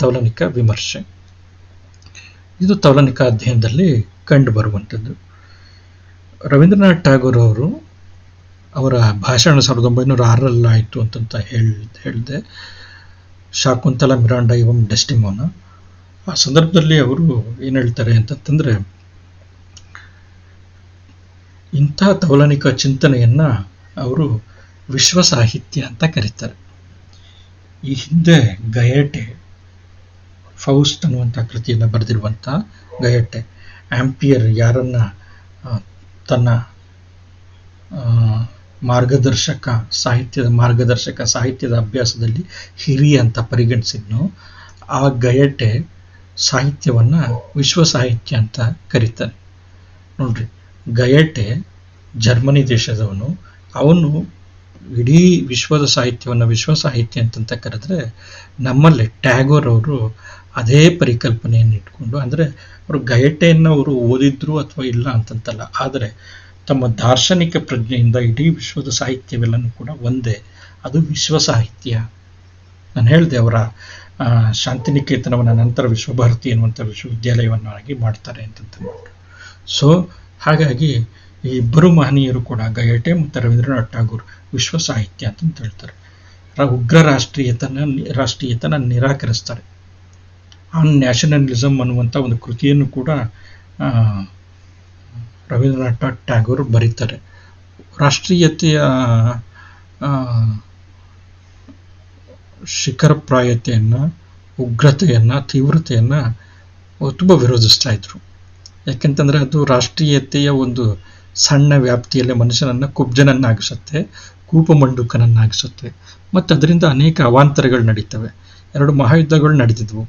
ತೌಲನಿಕ ವಿಮರ್ಶೆ. ಇದು ತೌಲನಿಕ ಅಧ್ಯಯನದಲ್ಲಿ ಕಂಡು ಬರುವಂಥದ್ದು. ರವೀಂದ್ರನಾಥ್ ಠಾಗೂರ್ ಅವರು ಅವರ ಭಾಷಣ 1906 ಆಯಿತು ಅಂತಂತ ಹೇಳಿದೆ, ಶಾಕುಂತಲ, ಮಿರಾಂಡಾ ಇವಂ ಡೆಸ್ಟಿಮೋನ. ಆ ಸಂದರ್ಭದಲ್ಲಿ ಅವರು ಏನು ಹೇಳ್ತಾರೆ ಅಂತಂತಂದರೆ, ಇಂಥ ತೌಲನಿಕ ಚಿಂತನೆಯನ್ನು ಅವರು ವಿಶ್ವ ಸಾಹಿತ್ಯ ಅಂತ ಕರೀತಾರೆ. ಈ ಹಿಂದೆ ಗಯಟೆ, ಫೌಸ್ಟ್ ಅನ್ನುವಂಥ ಕೃತಿಯನ್ನು ಬರೆದಿರುವಂಥ ಗಯಟೆ, ಆಂಪಿಯರ್ ಯಾರನ್ನ ತನ್ನ ಸಾಹಿತ್ಯದ ಅಭ್ಯಾಸದಲ್ಲಿ ಹಿರಿಯ ಅಂತ ಪರಿಗಣಿಸಿದ್ನು, ಆ ಗಯಟೆ ಸಾಹಿತ್ಯವನ್ನು ವಿಶ್ವ ಸಾಹಿತ್ಯ ಅಂತ ಕರೀತಾನೆ. ನೋಡ್ರಿ, ಗಯಟೆ ಜರ್ಮನಿ ದೇಶದವನು. ಅವನು ಇಡೀ ವಿಶ್ವದ ಸಾಹಿತ್ಯವನ್ನು ವಿಶ್ವ ಸಾಹಿತ್ಯ ಅಂತಂತ ಕರೆದ್ರೆ, ನಮ್ಮಲ್ಲಿ ಟ್ಯಾಗೋರ್ ಅವರು ಅದೇ ಪರಿಕಲ್ಪನೆಯನ್ನು ಇಟ್ಕೊಂಡು, ಅಂದರೆ ಅವರು ಗಯಟೆಯನ್ನು ಅವರು ಓದಿದ್ರು ಅಥವಾ ಇಲ್ಲ ಅಂತಂತಲ್ಲ, ಆದರೆ ತಮ್ಮ ದಾರ್ಶನಿಕ ಪ್ರಜ್ಞೆಯಿಂದ ಇಡೀ ವಿಶ್ವದ ಸಾಹಿತ್ಯವೆಲ್ಲನೂ ಕೂಡ ಒಂದೇ, ಅದು ವಿಶ್ವ ಸಾಹಿತ್ಯ. ನಾನು ಹೇಳಿದೆ, ಅವರ ಶಾಂತಿನಿಕೇತನವನ್ನು ನಂತರ ವಿಶ್ವಭಾರತಿ ಎನ್ನುವಂಥ ವಿಶ್ವವಿದ್ಯಾಲಯವನ್ನಾಗಿ ಮಾಡ್ತಾರೆ ಅಂತಂತ. ಸೊ ಹಾಗಾಗಿ ಈ ಇಬ್ಬರು ಮಹನೀಯರು ಕೂಡ, ಗಯಟೆ ಮತ್ತು ರವೀಂದ್ರನಾಥ್ ಠಾಗೂರ್, ವಿಶ್ವ ಸಾಹಿತ್ಯ ಅಂತಂತ ಹೇಳ್ತಾರೆ. ಉಗ್ರ ರಾಷ್ಟ್ರೀಯತನ ನಿರಾಕರಿಸ್ತಾರೆ. ಆನ್ ನ್ಯಾಷನಲಿಸಮ್ ಅನ್ನುವಂಥ ಒಂದು ಕೃತಿಯನ್ನು ಕೂಡ ರವೀಂದ್ರನಾಥ್ ಠಾಗೂರ್ ಬರೀತಾರೆ. ರಾಷ್ಟ್ರೀಯತೆಯ ಶಿಖರಪ್ರಾಯತೆಯನ್ನು, ಉಗ್ರತೆಯನ್ನು, ತೀವ್ರತೆಯನ್ನು ತುಂಬ ವಿರೋಧಿಸ್ತಾ ಇದ್ರು. ಯಾಕೆಂತಂದರೆ ಅದು ರಾಷ್ಟ್ರೀಯತೆಯ ಒಂದು ಸಣ್ಣ ವ್ಯಾಪ್ತಿಯಲ್ಲಿ ಮನುಷ್ಯನನ್ನು ಕುಬ್ಜನನ್ನಾಗಿಸುತ್ತೆ, ಕೂಪಮಂಡುಕನನ್ನಾಗಿಸುತ್ತೆ, ಮತ್ತು ಅದರಿಂದ ಅನೇಕ ಅವಾಂತರಗಳು ನಡೀತವೆ. 2 ಮಹಾಯುದ್ಧಗಳು ನಡೆದಿದ್ವು.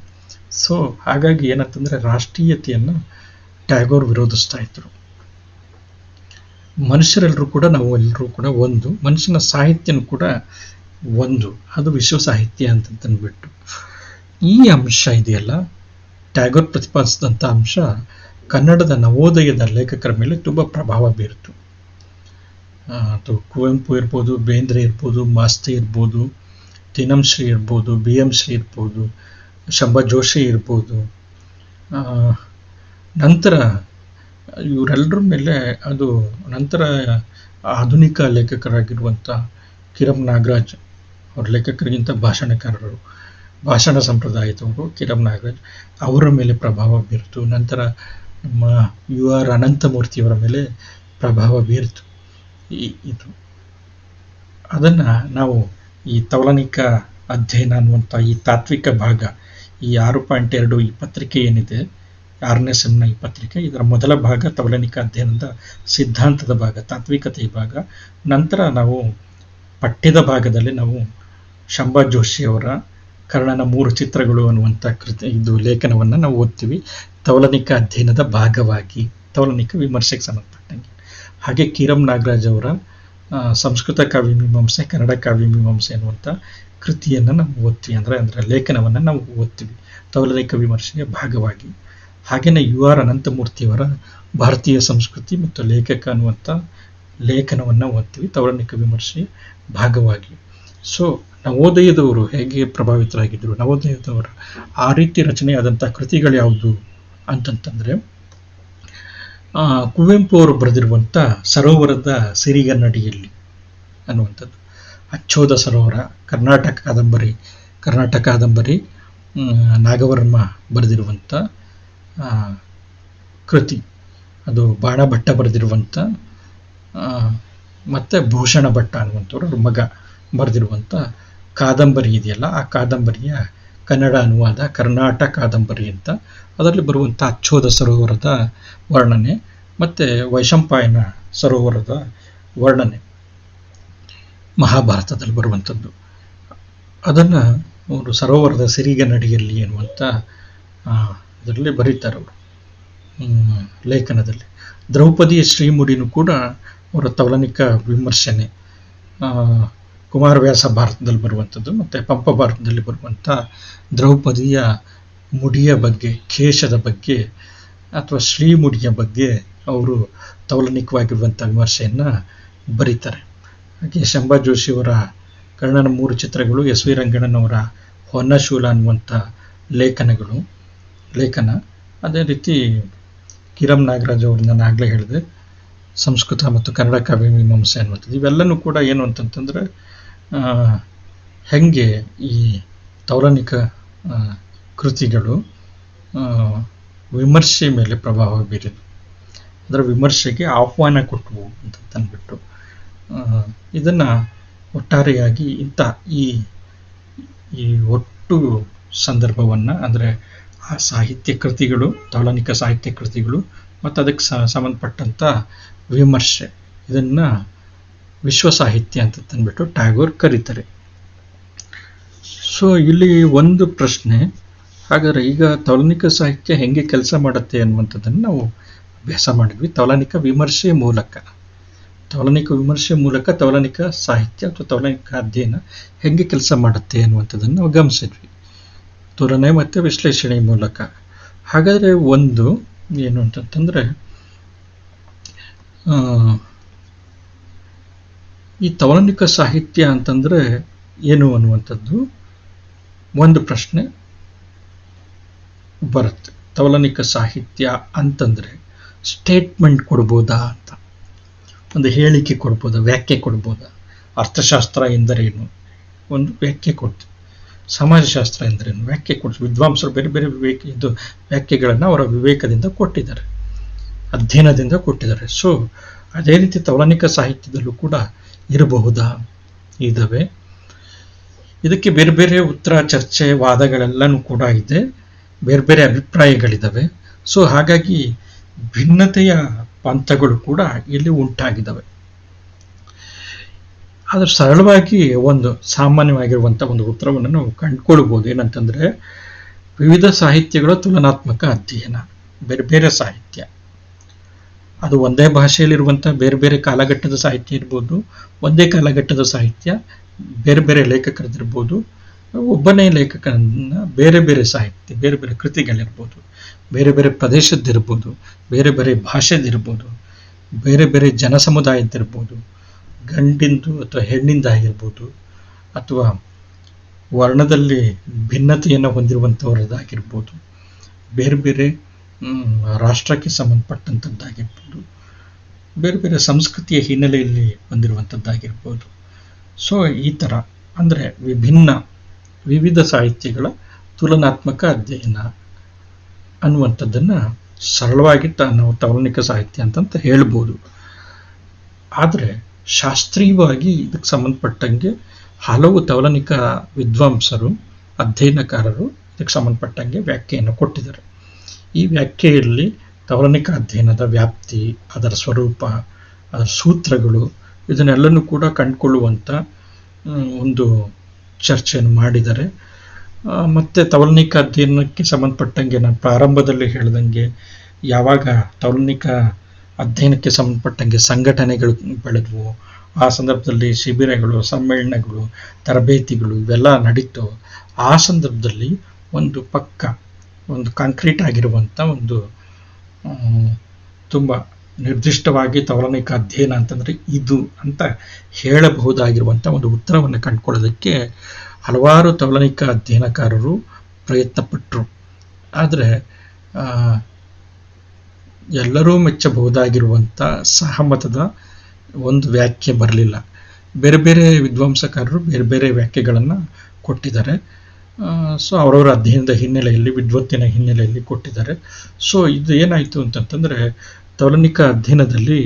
ಸೊ ಹಾಗಾಗಿ ಏನಂತಂದರೆ ರಾಷ್ಟ್ರೀಯತೆಯನ್ನು ಟ್ಯಾಗೋರ್ ವಿರೋಧಿಸ್ತಾ ಇದ್ರು. ಮನುಷ್ಯರೆಲ್ಲರೂ ಕೂಡ, ನಾವು ಎಲ್ಲರೂ ಕೂಡ ಒಂದು, ಮನುಷ್ಯನ ಸಾಹಿತ್ಯನೂ ಕೂಡ ಒಂದು, ಅದು ವಿಶ್ವ ಸಾಹಿತ್ಯ ಅಂತಂದ್ಬಿಟ್ಟು. ಈ ಅಂಶ ಇದೆಯಲ್ಲ, ಟ್ಯಾಗೋರ್ ಪ್ರತಿಪಾದಿಸಿದಂಥ ಅಂಶ ಕನ್ನಡದ ನವೋದಯದ ಲೇಖಕರ ಮೇಲೆ ತುಂಬ ಪ್ರಭಾವ ಬೀರಿತು. ಅದು ಕುವೆಂಪು ಇರ್ಬೋದು, ಬೇಂದ್ರೆ ಇರ್ಬೋದು, ಮಾಸ್ತಿ ಇರ್ಬೋದು, ತೀನಂಶ್ರೀ ಇರ್ಬೋದು, BM ಶ್ರೀ ಇರ್ಬೋದು, ಶಂಭಾ ಜೋಶಿ ಇರ್ಬೋದು. ನಂತರ ಇವರೆಲ್ಲರ ಮೇಲೆ ಅದು ನಂತರ ಆಧುನಿಕ ಲೇಖಕರಾಗಿರುವಂಥ ಕಿರಂ ನಾಗರಾಜ್, ಅವ್ರ ಲೇಖಕರಿಗಿಂತ ಭಾಷಣಕಾರರು, ಭಾಷಣ ಸಂಪ್ರದಾಯದವರು ಕಿರಂ ನಾಗರಾಜ್, ಅವರ ಮೇಲೆ ಪ್ರಭಾವ ಬೀರಿತು. ನಂತರ ನಮ್ಮ UR ಅನಂತಮೂರ್ತಿಯವರ ಮೇಲೆ ಪ್ರಭಾವ ಬೀರಿತು. ಇದು ಅದನ್ನು ನಾವು ಈ ತೌಲನಿಕ ಅಧ್ಯಯನ ಅನ್ನುವಂಥ ಈ ತಾತ್ವಿಕ ಭಾಗ, ಈ 6.2 ಈ ಪತ್ರಿಕೆ ಏನಿದೆ, 6ನೇ ಸೆಮ್ನ ಈ ಪತ್ರಿಕೆ, ಇದರ ಮೊದಲ ಭಾಗ ತೌಲನಿಕ ಅಧ್ಯಯನದ ಸಿದ್ಧಾಂತದ ಭಾಗ, ತಾತ್ವಿಕತೆಯ ಭಾಗ. ನಂತರ ನಾವು ಪಠ್ಯದ ಭಾಗದಲ್ಲಿ ನಾವು ಶಂಭಾ ಜೋಶಿಯವರ ಕರ್ಣನ 3 ಚಿತ್ರಗಳು ಅನ್ನುವಂಥ ಇದು ಲೇಖನವನ್ನು ನಾವು ಓದ್ತೀವಿ, ತೌಲನಿಕ ಅಧ್ಯಯನದ ಭಾಗವಾಗಿ, ತೌಲನಿಕ ವಿಮರ್ಶೆಗೆ ಸಂಬಂಧಪಟ್ಟಂಗೆ. ಹಾಗೆ ಕಿರಂ ನಾಗರಾಜ್ ಅವರ ಸಂಸ್ಕೃತ ಕಾವ್ಯಮೀಮಾಂಸೆ, ಕನ್ನಡ ಕಾವ್ಯಮೀಮಾಂಸೆ ಅನ್ನುವಂಥ ಕೃತಿಯನ್ನು ನಾವು ಓದ್ತೀವಿ. ಅಂದರೆ ಲೇಖನವನ್ನು ನಾವು ಓದ್ತೀವಿ ತೌಲನಿಕ ವಿಮರ್ಶೆಯ ಭಾಗವಾಗಿ. ಹಾಗೆಯೇ ಯು ಆರ್ ಅನಂತಮೂರ್ತಿಯವರ ಭಾರತೀಯ ಸಂಸ್ಕೃತಿ ಮತ್ತು ಲೇಖಕ ಅನ್ನುವಂಥ ಲೇಖನವನ್ನು ಓದ್ತೀವಿ ತೌಲನಿಕ ವಿಮರ್ಶೆಯ ಭಾಗವಾಗಿ. ಸೊ ನವೋದಯದವರು ಹೇಗೆ ಪ್ರಭಾವಿತರಾಗಿದ್ದರು, ನವೋದಯದವರ ಆ ರೀತಿ ರಚನೆಯಾದಂಥ ಕೃತಿಗಳು ಯಾವುದು ಅಂತಂತಂದರೆ, ಕುವೆಂಪು ಅವರು ಬರೆದಿರುವಂಥ ಸರೋವರದ ಸಿರಿಗನ್ನಡಿಯಲ್ಲಿ ಅನ್ನುವಂಥದ್ದು, ಅಚ್ಚೋದ ಸರೋವರ, ಕರ್ನಾಟಕ ಕಾದಂಬರಿ ನಾಗವರ್ಮ ಬರೆದಿರುವಂಥ ಕೃತಿ. ಅದು ಬಾಣ ಭಟ್ಟ ಬರೆದಿರುವಂಥ ಮತ್ತು ಭೂಷಣ ಭಟ್ಟ ಅನ್ನುವಂಥವ್ರ ಮಗ ಬರೆದಿರುವಂಥ ಕಾದಂಬರಿ ಇದೆಯಲ್ಲ, ಆ ಕಾದಂಬರಿಯ ಕನ್ನಡ ಅನುವಾದ ಕರ್ನಾಟಕ ಕಾದಂಬರಿ ಅಂತ. ಅದರಲ್ಲಿ ಬರುವಂಥ ಅಚ್ಚೋದ ಸರೋವರದ ವರ್ಣನೆ ಮತ್ತು ವೈಶಂಪಾಯನ ಸರೋವರದ ವರ್ಣನೆ ಮಹಾಭಾರತದಲ್ಲಿ ಬರುವಂಥದ್ದು. ಅದನ್ನು ಅವರು ಸರೋವರದ ಸಿರಿಗನ್ನಡಿಯಲ್ಲಿ ಎನ್ನುವಂಥ ಅದರಲ್ಲಿ ಬರೀತಾರೆ ಅವರು ಲೇಖನದಲ್ಲಿ. ದ್ರೌಪದಿಯ ಶ್ರೀಮುಡಿನೂ ಕೂಡ ಅವರ ತೌಲನಿಕ ವಿಮರ್ಶನೆ. ಕುಮಾರವ್ಯಾಸ ಭಾರತದಲ್ಲಿ ಬರುವಂಥದ್ದು ಮತ್ತು ಪಂಪ ಭಾರತದಲ್ಲಿ ಬರುವಂಥ ದ್ರೌಪದಿಯ ಮುಡಿಯ ಬಗ್ಗೆ, ಕೇಶದ ಬಗ್ಗೆ ಅಥವಾ ಶ್ರೀಮುಡಿಯ ಬಗ್ಗೆ ಅವರು ತೌಲನಿಕವಾಗಿರುವಂಥ ವಿಮರ್ಶೆಯನ್ನು ಬರೀತಾರೆ. ಹಾಗೆ ಶಂಭಾ ಜೋಶಿಯವರ ಕರ್ಣನ 3 ಚಿತ್ರಗಳು, ಎಸ್ ವಿ ರಂಗಣ್ಣನವರ ಹೊನ್ನಶೂಲ ಅನ್ನುವಂಥ ಲೇಖನ. ಅದೇ ರೀತಿ ಕಿರಂ ನಾಗರಾಜ್ ಅವ್ರನ್ನ ನಾನು ಆಗಲೇ ಹೇಳಿದೆ, ಸಂಸ್ಕೃತ ಮತ್ತು ಕನ್ನಡ ಕಾವ್ಯಮೀಮಾಂಸೆ ಅನ್ನುವಂಥದ್ದು. ಇವೆಲ್ಲನೂ ಕೂಡ ಏನು ಅಂತಂತಂದರೆ ಹೆಂಗೆ ಈ ತೌಲನಿಕ ಕೃತಿಗಳು ವಿಮರ್ಶೆ ಮೇಲೆ ಪ್ರಭಾವ ಬೀರಿದು, ಅದರ ವಿಮರ್ಶೆಗೆ ಆಹ್ವಾನ ಕೊಟ್ಟವು ಅಂತಂದ್ಬಿಟ್ಟು ಇದನ್ನು ಒಟ್ಟಾರೆಯಾಗಿ ಈ ಒಟ್ಟು ಸಂದರ್ಭವನ್ನು, ಅಂದರೆ ಆ ಸಾಹಿತ್ಯ ಕೃತಿಗಳು, ತೌಲನಿಕ ಸಾಹಿತ್ಯ ಕೃತಿಗಳು ಮತ್ತು ಅದಕ್ಕೆ ಸಂಬಂಧಪಟ್ಟಂಥ ವಿಮರ್ಶೆ, ಇದನ್ನು ವಿಶ್ವ ಸಾಹಿತ್ಯ ಅಂತ ತಂದ್ಬಿಟ್ಟು ಟ್ಯಾಗೋರ್ ಕರೀತಾರೆ. ಸೊ ಇಲ್ಲಿ ಒಂದು ಪ್ರಶ್ನೆ, ಹಾಗಾದರೆ ಈಗ ತೌಲನಿಕ ಸಾಹಿತ್ಯ ಹೆಂಗೆ ಕೆಲಸ ಮಾಡುತ್ತೆ ಅನ್ನುವಂಥದ್ದನ್ನು ನಾವು ಅಭ್ಯಾಸ ಮಾಡಿದ್ವಿ. ತೌಲನಿಕ ವಿಮರ್ಶೆ ಮೂಲಕ ತೌಲನಿಕ ಸಾಹಿತ್ಯ ಅಥವಾ ತೌಲನಿಕ ಅಧ್ಯಯನ ಹೆಂಗೆ ಕೆಲಸ ಮಾಡುತ್ತೆ ಅನ್ನುವಂಥದ್ದನ್ನು ನಾವು ಗಮನಿಸಿದ್ವಿ ತುಲನೆ ಮತ್ತು ವಿಶ್ಲೇಷಣೆ ಮೂಲಕ. ಹಾಗಾದರೆ ಒಂದು ಏನು ಅಂತಂತಂದರೆ, ಈ ತೌಲನಿಕ ಸಾಹಿತ್ಯ ಅಂತಂದರೆ ಏನು ಅನ್ನುವಂಥದ್ದು ಒಂದು ಪ್ರಶ್ನೆ ಬರುತ್ತೆ. ತೌಲನಿಕ ಸಾಹಿತ್ಯ ಅಂತಂದರೆ ಸ್ಟೇಟ್ಮೆಂಟ್ ಕೊಡ್ಬೋದಾ ಅಂತ, ಒಂದು ಹೇಳಿಕೆ ಕೊಡ್ಬೋದಾ, ವ್ಯಾಖ್ಯೆ ಕೊಡ್ಬೋದಾ? ಅರ್ಥಶಾಸ್ತ್ರ ಎಂದರೇನು ಒಂದು ವ್ಯಾಖ್ಯೆ ಕೊಡ್ತೀವಿ, ಸಮಾಜಶಾಸ್ತ್ರ ಎಂದರೇನು ವ್ಯಾಖ್ಯೆ ಕೊಡ್ತೀವಿ. ವಿದ್ವಾಂಸರು ಬೇರೆ ಬೇರೆ ವ್ಯಾಖ್ಯೆಗಳನ್ನು ಅವರ ವಿವೇಕದಿಂದ ಕೊಟ್ಟಿದ್ದಾರೆ, ಅಧ್ಯಯನದಿಂದ ಕೊಟ್ಟಿದ್ದಾರೆ. ಸೊ ಅದೇ ರೀತಿ ತೌಲನಿಕ ಸಾಹಿತ್ಯದಲ್ಲೂ ಕೂಡ ಇರಬಹುದಾ? ಇದ್ದಾವೆ. ಇದಕ್ಕೆ ಬೇರೆ ಬೇರೆ ಉತ್ತರ, ಚರ್ಚೆ, ವಾದಗಳೆಲ್ಲನೂ ಕೂಡ ಇದೆ, ಬೇರೆ ಬೇರೆ ಅಭಿಪ್ರಾಯಗಳಿದ್ದಾವೆ. ಸೊ ಹಾಗಾಗಿ ಭಿನ್ನತೆಯ ಪಂಥಗಳು ಕೂಡ ಇಲ್ಲಿ ಉಂಟಾಗಿದ್ದಾವೆ. ಆದರೆ ಸರಳವಾಗಿ ಒಂದು ಸಾಮಾನ್ಯವಾಗಿರುವಂಥ ಒಂದು ಉತ್ತರವನ್ನು ನಾವು ಕಂಡುಕೊಳ್ಬೋದು. ಏನಂತಂದರೆ, ವಿವಿಧ ಸಾಹಿತ್ಯಗಳ ತುಲನಾತ್ಮಕ ಅಧ್ಯಯನ. ಬೇರೆ ಬೇರೆ ಸಾಹಿತ್ಯ, ಅದು ಒಂದೇ ಭಾಷೆಯಲ್ಲಿರುವಂಥ ಬೇರೆ ಬೇರೆ ಕಾಲಘಟ್ಟದ ಸಾಹಿತ್ಯ ಇರ್ಬೋದು, ಒಂದೇ ಕಾಲಘಟ್ಟದ ಸಾಹಿತ್ಯ, ಬೇರೆ ಬೇರೆ ಲೇಖಕರದಿರ್ಬೋದು, ಒಬ್ಬನೇ ಲೇಖಕನ ಬೇರೆ ಬೇರೆ ಸಾಹಿತ್ಯ, ಬೇರೆ ಬೇರೆ ಕೃತಿಗಳಿರ್ಬೋದು, ಬೇರೆ ಬೇರೆ ಪ್ರದೇಶದ್ದಿರ್ಬೋದು, ಬೇರೆ ಬೇರೆ ಭಾಷೆದಿರ್ಬೋದು, ಬೇರೆ ಬೇರೆ ಜನಸಮುದಾಯದ್ದಿರ್ಬೋದು, ಗಂಡಿಂದು ಅಥವಾ ಹೆಣ್ಣಿಂದ ಆಗಿರ್ಬೋದು, ಅಥವಾ ವರ್ಣದಲ್ಲಿ ಭಿನ್ನತೆಯನ್ನು ಹೊಂದಿರುವಂಥವರದ್ದಾಗಿರ್ಬೋದು, ಬೇರೆ ಬೇರೆ ರಾಷ್ಟ್ರಕ್ಕೆ ಸಂಬಂಧಪಟ್ಟಂಥದ್ದಾಗಿರ್ಬೋದು, ಬೇರೆ ಬೇರೆ ಸಂಸ್ಕೃತಿಯ ಹಿನ್ನೆಲೆಯಲ್ಲಿ ಹೊಂದಿರುವಂಥದ್ದಾಗಿರ್ಬೋದು. ಸೊ ಈ ಥರ ಅಂದರೆ ವಿವಿಧ ಸಾಹಿತ್ಯಗಳ ತುಲನಾತ್ಮಕ ಅಧ್ಯಯನ ಅನ್ನುವಂಥದ್ದನ್ನು ಸರಳವಾಗಿ ನಾವು ತೌಲನಿಕ ಸಾಹಿತ್ಯ ಅಂತಂತ ಹೇಳ್ಬೋದು. ಆದರೆ ಶಾಸ್ತ್ರೀಯವಾಗಿ ಇದಕ್ಕೆ ಸಂಬಂಧಪಟ್ಟಂಗೆ ಹಲವು ತೌಲನಿಕ ವಿದ್ವಾಂಸರು, ಅಧ್ಯಯನಕಾರರು ಇದಕ್ಕೆ ಸಂಬಂಧಪಟ್ಟಂಗೆ ವ್ಯಾಖ್ಯೆಯನ್ನು ಕೊಟ್ಟಿದ್ದಾರೆ. ಈ ವ್ಯಾಖ್ಯೆಯಲ್ಲಿ ತೌಲನಿಕ ಅಧ್ಯಯನದ ವ್ಯಾಪ್ತಿ, ಅದರ ಸ್ವರೂಪ, ಅದರ ಸೂತ್ರಗಳು, ಇದನ್ನೆಲ್ಲನೂ ಕೂಡ ಕಂಡುಕೊಳ್ಳುವಂಥ ಒಂದು ಚರ್ಚೆಯನ್ನು ಮಾಡಿದ್ದಾರೆ. ಮತ್ತು ತೌಲನಿಕ ಅಧ್ಯಯನಕ್ಕೆ ಸಂಬಂಧಪಟ್ಟಂಗೆ ನಾನು ಪ್ರಾರಂಭದಲ್ಲಿ ಹೇಳ್ದಂಗೆ, ಯಾವಾಗ ತೌಲನಿಕ ಅಧ್ಯಯನಕ್ಕೆ ಸಂಬಂಧಪಟ್ಟಂಗೆ ಸಂಘಟನೆಗಳು ಬೆಳೆದವು, ಆ ಸಂದರ್ಭದಲ್ಲಿ ಶಿಬಿರಗಳು, ಸಮ್ಮೇಳನಗಳು, ತರಬೇತಿಗಳು ಇವೆಲ್ಲ ನಡೀತು. ಆ ಸಂದರ್ಭದಲ್ಲಿ ಒಂದು ಕಾಂಕ್ರೀಟ್ ಆಗಿರುವಂಥ ಒಂದು ತುಂಬ ನಿರ್ದಿಷ್ಟವಾಗಿ ತೌಲನಿಕ ಅಧ್ಯಯನ ಅಂತಂದರೆ ಇದು ಅಂತ ಹೇಳಬಹುದಾಗಿರುವಂಥ ಒಂದು ಉತ್ತರವನ್ನು ಕಂಡುಕೊಳ್ಳೋದಕ್ಕೆ ಹಲವಾರು ತೌಲನಿಕ ಅಧ್ಯಯನಕಾರರು ಪ್ರಯತ್ನಪಟ್ಟರು. ಆದರೆ ಎಲ್ಲರೂ ಮೆಚ್ಚಬಹುದಾಗಿರುವಂಥ ಸಹಮತದ ಒಂದು ವ್ಯಾಖ್ಯೆ ಬರಲಿಲ್ಲ. ಬೇರೆ ಬೇರೆ ವಿದ್ವಾಂಸಕಾರರು ಬೇರೆ ಬೇರೆ ವ್ಯಾಖ್ಯೆಗಳನ್ನು ಕೊಟ್ಟಿದ್ದಾರೆ. ಸೊ ಅವರವರ ಅಧ್ಯಯನದ ಹಿನ್ನೆಲೆಯಲ್ಲಿ, ವಿದ್ವತ್ತಿನ ಹಿನ್ನೆಲೆಯಲ್ಲಿ ಕೊಟ್ಟಿದ್ದಾರೆ. ಸೊ ಇದು ಏನಾಯಿತು ಅಂತಂತಂದರೆ, ತೌಲನಿಕ ಅಧ್ಯಯನದಲ್ಲಿ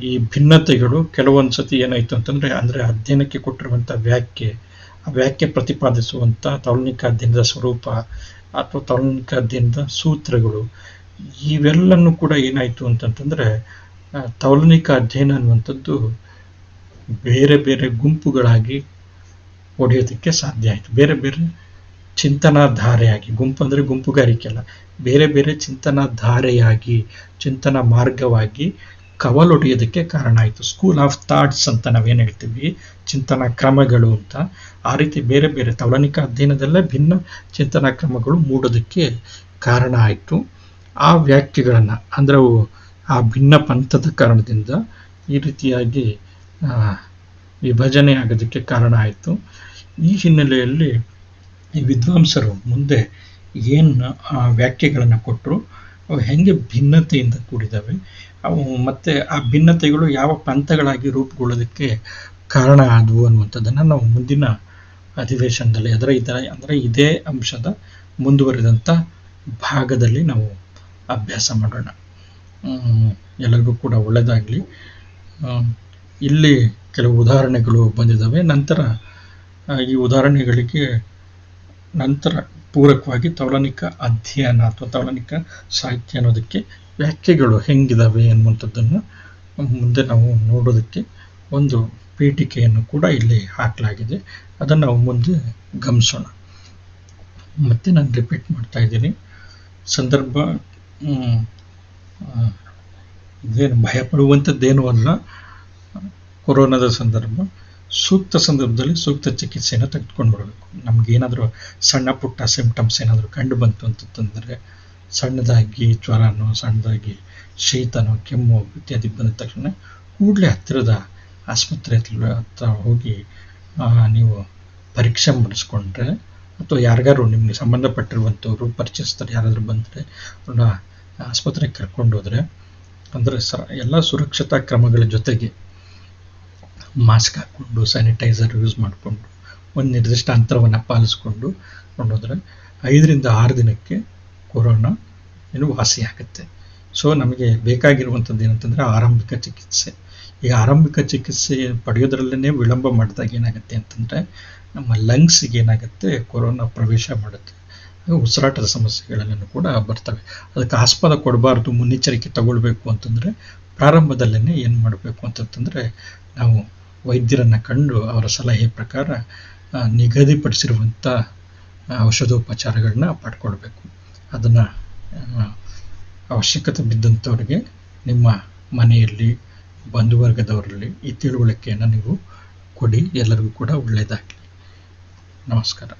ಈ ಭಿನ್ನತೆಗಳು ಕೆಲವೊಂದು ಸತಿ ಏನಾಯಿತು ಅಂತಂದರೆ, ಅಧ್ಯಯನಕ್ಕೆ ಕೊಟ್ಟಿರುವಂಥ ಆ ವ್ಯಾಖ್ಯೆ ಪ್ರತಿಪಾದಿಸುವಂಥ ತೌಲನಿಕ ಅಧ್ಯಯನದ ಸ್ವರೂಪ ಅಥವಾ ತೌಲನಿಕ ಅಧ್ಯಯನದ ಸೂತ್ರಗಳು ಇವೆಲ್ಲನೂ ಕೂಡ ಏನಾಯಿತು ಅಂತಂತಂದರೆ, ತೌಲನಿಕ ಅಧ್ಯಯನ ಅನ್ನುವಂಥದ್ದು ಬೇರೆ ಬೇರೆ ಗುಂಪುಗಳಾಗಿ ಒಡೆಯೋದಕ್ಕೆ ಸಾಧ್ಯ ಆಯಿತು. ಬೇರೆ ಬೇರೆ ಚಿಂತನಾಧಾರೆಯಾಗಿ, ಗುಂಪು ಅಂದರೆ ಗುಂಪುಗಾರಿಕೆ ಅಲ್ಲ, ಬೇರೆ ಬೇರೆ ಚಿಂತನಾಧಾರೆಯಾಗಿ, ಚಿಂತನಾ ಮಾರ್ಗವಾಗಿ ಕವಲೊಡೆಯೋದಕ್ಕೆ ಕಾರಣ ಆಯಿತು. ಸ್ಕೂಲ್ ಆಫ್ ಥಾಟ್ಸ್ ಅಂತ ನಾವೇನು ಹೇಳ್ತೀವಿ, ಚಿಂತನಾ ಕ್ರಮಗಳು ಅಂತ, ಆ ರೀತಿ ಬೇರೆ ಬೇರೆ ತೌಲನಿಕ ಅಧ್ಯಯನದಲ್ಲೇ ಭಿನ್ನ ಚಿಂತನಾ ಕ್ರಮಗಳು ಮೂಡೋದಕ್ಕೆ ಕಾರಣ ಆಯಿತು. ಆ ವ್ಯಾಖ್ಯೆಗಳನ್ನು ಅಂದರೆ ಅವು ಆ ಭಿನ್ನ ಪಂಥದ ಕಾರಣದಿಂದ ಈ ರೀತಿಯಾಗಿ ವಿಭಜನೆ ಆಗೋದಕ್ಕೆ ಕಾರಣ ಆಯಿತು. ಈ ಹಿನ್ನೆಲೆಯಲ್ಲಿ ಈ ವಿದ್ವಾಂಸರು ಮುಂದೆ ಏನು ವ್ಯಾಖ್ಯೆಗಳನ್ನು ಕೊಟ್ಟರು, ಅವು ಹೆಂಗೆ ಭಿನ್ನತೆಯಿಂದ ಕೂಡಿದ್ದಾವೆ, ಅವು ಮತ್ತು ಆ ಭಿನ್ನತೆಗಳು ಯಾವ ಪಂಥಗಳಾಗಿ ರೂಪುಗೊಳ್ಳೋದಕ್ಕೆ ಕಾರಣ ಆದವು ಅನ್ನುವಂಥದ್ದನ್ನು ನಾವು ಮುಂದಿನ ಅಧಿವೇಶನದಲ್ಲಿ ಅಂದರೆ ಇದೇ ಅಂಶದ ಮುಂದುವರಿದಂಥ ಭಾಗದಲ್ಲಿ ನಾವು ಅಭ್ಯಾಸ ಮಾಡೋಣ. ಎಲ್ಲರಿಗೂ ಕೂಡ ಒಳ್ಳೆಯದಾಗಲಿ. ಇಲ್ಲಿ ಕೆಲವು ಉದಾಹರಣೆಗಳು ಬಂದಿದ್ದಾವೆ. ನಂತರ ಈ ಉದಾಹರಣೆಗಳಿಗೆ ನಂತರ ಪೂರಕವಾಗಿ ತೌಲನಿಕ ಅಧ್ಯಯನ ಅಥವಾ ತೌಲನಿಕ ಸಾಹಿತ್ಯ ಅನ್ನೋದಕ್ಕೆ ವ್ಯಾಖ್ಯೆಗಳು ಹೆಂಗಿದಾವೆ ಅನ್ನುವಂಥದ್ದನ್ನು ಮುಂದೆ ನಾವು ನೋಡೋದಕ್ಕೆ ಒಂದು ಪೀಠಿಕೆಯನ್ನು ಕೂಡ ಇಲ್ಲಿ ಹಾಕಲಾಗಿದೆ. ಅದನ್ನು ನಾವು ಮುಂದೆ ಗಮನಿಸೋಣ. ಮತ್ತೆ ನಾನು ರಿಪೀಟ್ ಮಾಡ್ತಾ ಇದ್ದೀನಿ, ಸಂದರ್ಭ ಇದೇನು ಭಯಪಡುವಂಥದ್ದೇನೂ ಅಲ್ಲ. ಕೊರೋನಾದ ಸಂದರ್ಭ, ಸೂಕ್ತ ಸಂದರ್ಭದಲ್ಲಿ ಸೂಕ್ತ ಚಿಕಿತ್ಸೆಯನ್ನು ತೆಗೆದುಕೊಂಡು ಬರಬೇಕು. ನಮಗೇನಾದರೂ ಸಣ್ಣ ಪುಟ್ಟ ಸಿಂಪ್ಟಮ್ಸ್ ಏನಾದರೂ ಕಂಡು ಬಂತು ಅಂತಂದರೆ, ಸಣ್ಣದಾಗಿ ಜ್ವರನೋ, ಸಣ್ಣದಾಗಿ ಶೀತನೋ, ಕೆಮ್ಮು ಇತ್ಯಾದಿ ಬಂದ ತಕ್ಷಣ ಕೂಡಲೇ ಹತ್ತಿರದ ಆಸ್ಪತ್ರೆ ಹತ್ರ ಹೋಗಿ ನೀವು ಪರೀಕ್ಷೆ ಮಾಡಿಸ್ಕೊಂಡ್ರೆ, ಅಥವಾ ಯಾರಿಗಾರು ನಿಮಗೆ ಸಂಬಂಧಪಟ್ಟಿರುವಂಥವ್ರು ಪರಿಚಯಿಸ್ತಾರೆ ಯಾರಾದರೂ ಬಂದರೆ ಅವ್ರನ್ನ ಆಸ್ಪತ್ರೆಗೆ ಕರ್ಕೊಂಡು ಹೋದರೆ, ಅಂದರೆ ಎಲ್ಲ ಸುರಕ್ಷತಾ ಕ್ರಮಗಳ ಜೊತೆಗೆ ಮಾಸ್ಕ್ ಹಾಕ್ಕೊಂಡು, ಸ್ಯಾನಿಟೈಸರ್ ಯೂಸ್ ಮಾಡಿಕೊಂಡು, ಒಂದು ನಿರ್ದಿಷ್ಟ ಅಂತರವನ್ನು ಪಾಲಿಸ್ಕೊಂಡು ಕೊಂಡೋದ್ರೆ 5 ರಿಂದ 6 ದಿನಕ್ಕೆ ಕೊರೋನಾ ವಾಸಿ ಆಗುತ್ತೆ. ಸೊ ನಮಗೆ ಬೇಕಾಗಿರುವಂಥದ್ದು ಏನಂತಂದರೆ ಆರಂಭಿಕ ಚಿಕಿತ್ಸೆ. ಈ ಆರಂಭಿಕ ಚಿಕಿತ್ಸೆ ಪಡೆಯೋದ್ರಲ್ಲೇ ವಿಳಂಬ ಮಾಡಿದಾಗ ಏನಾಗುತ್ತೆ ಅಂತಂದರೆ, ನಮ್ಮ ಲಂಗ್ಸಿಗೆ ಏನಾಗುತ್ತೆ, ಕೊರೋನಾ ಪ್ರವೇಶ ಮಾಡುತ್ತೆ. ಉಸಿರಾಟದ ಸಮಸ್ಯೆಗಳೆಲ್ಲನೂ ಕೂಡ ಬರ್ತವೆ. ಅದಕ್ಕೆ ಆಸ್ಪದ ಕೊಡಬಾರ್ದು, ಮುನ್ನೆಚ್ಚರಿಕೆ ತಗೊಳ್ಬೇಕು ಅಂತಂದರೆ ಪ್ರಾರಂಭದಲ್ಲೇ ಏನು ಮಾಡಬೇಕು ಅಂತಂತಂದರೆ, ನಾವು ವೈದ್ಯರನ್ನು ಕಂಡು ಅವರ ಸಲಹೆ ಪ್ರಕಾರ ನಿಗದಿಪಡಿಸಿರುವಂಥ ಔಷಧೋಪಚಾರಗಳನ್ನ ಪಡ್ಕೊಳ್ಬೇಕು. ಅದನ್ನು ಅವಶ್ಯಕತೆ ಬಿದ್ದಂಥವ್ರಿಗೆ ನಿಮ್ಮ ಮನೆಯಲ್ಲಿ, ಬಂಧುವರ್ಗದವರಲ್ಲಿ ಈ ತಿಳುವಳಿಕೆಯನ್ನು ನೀವು ಕೊಡಿ. ಎಲ್ಲರಿಗೂ ಕೂಡ ಒಳ್ಳೆಯದಾಗಲಿ. ನಮಸ್ಕಾರ.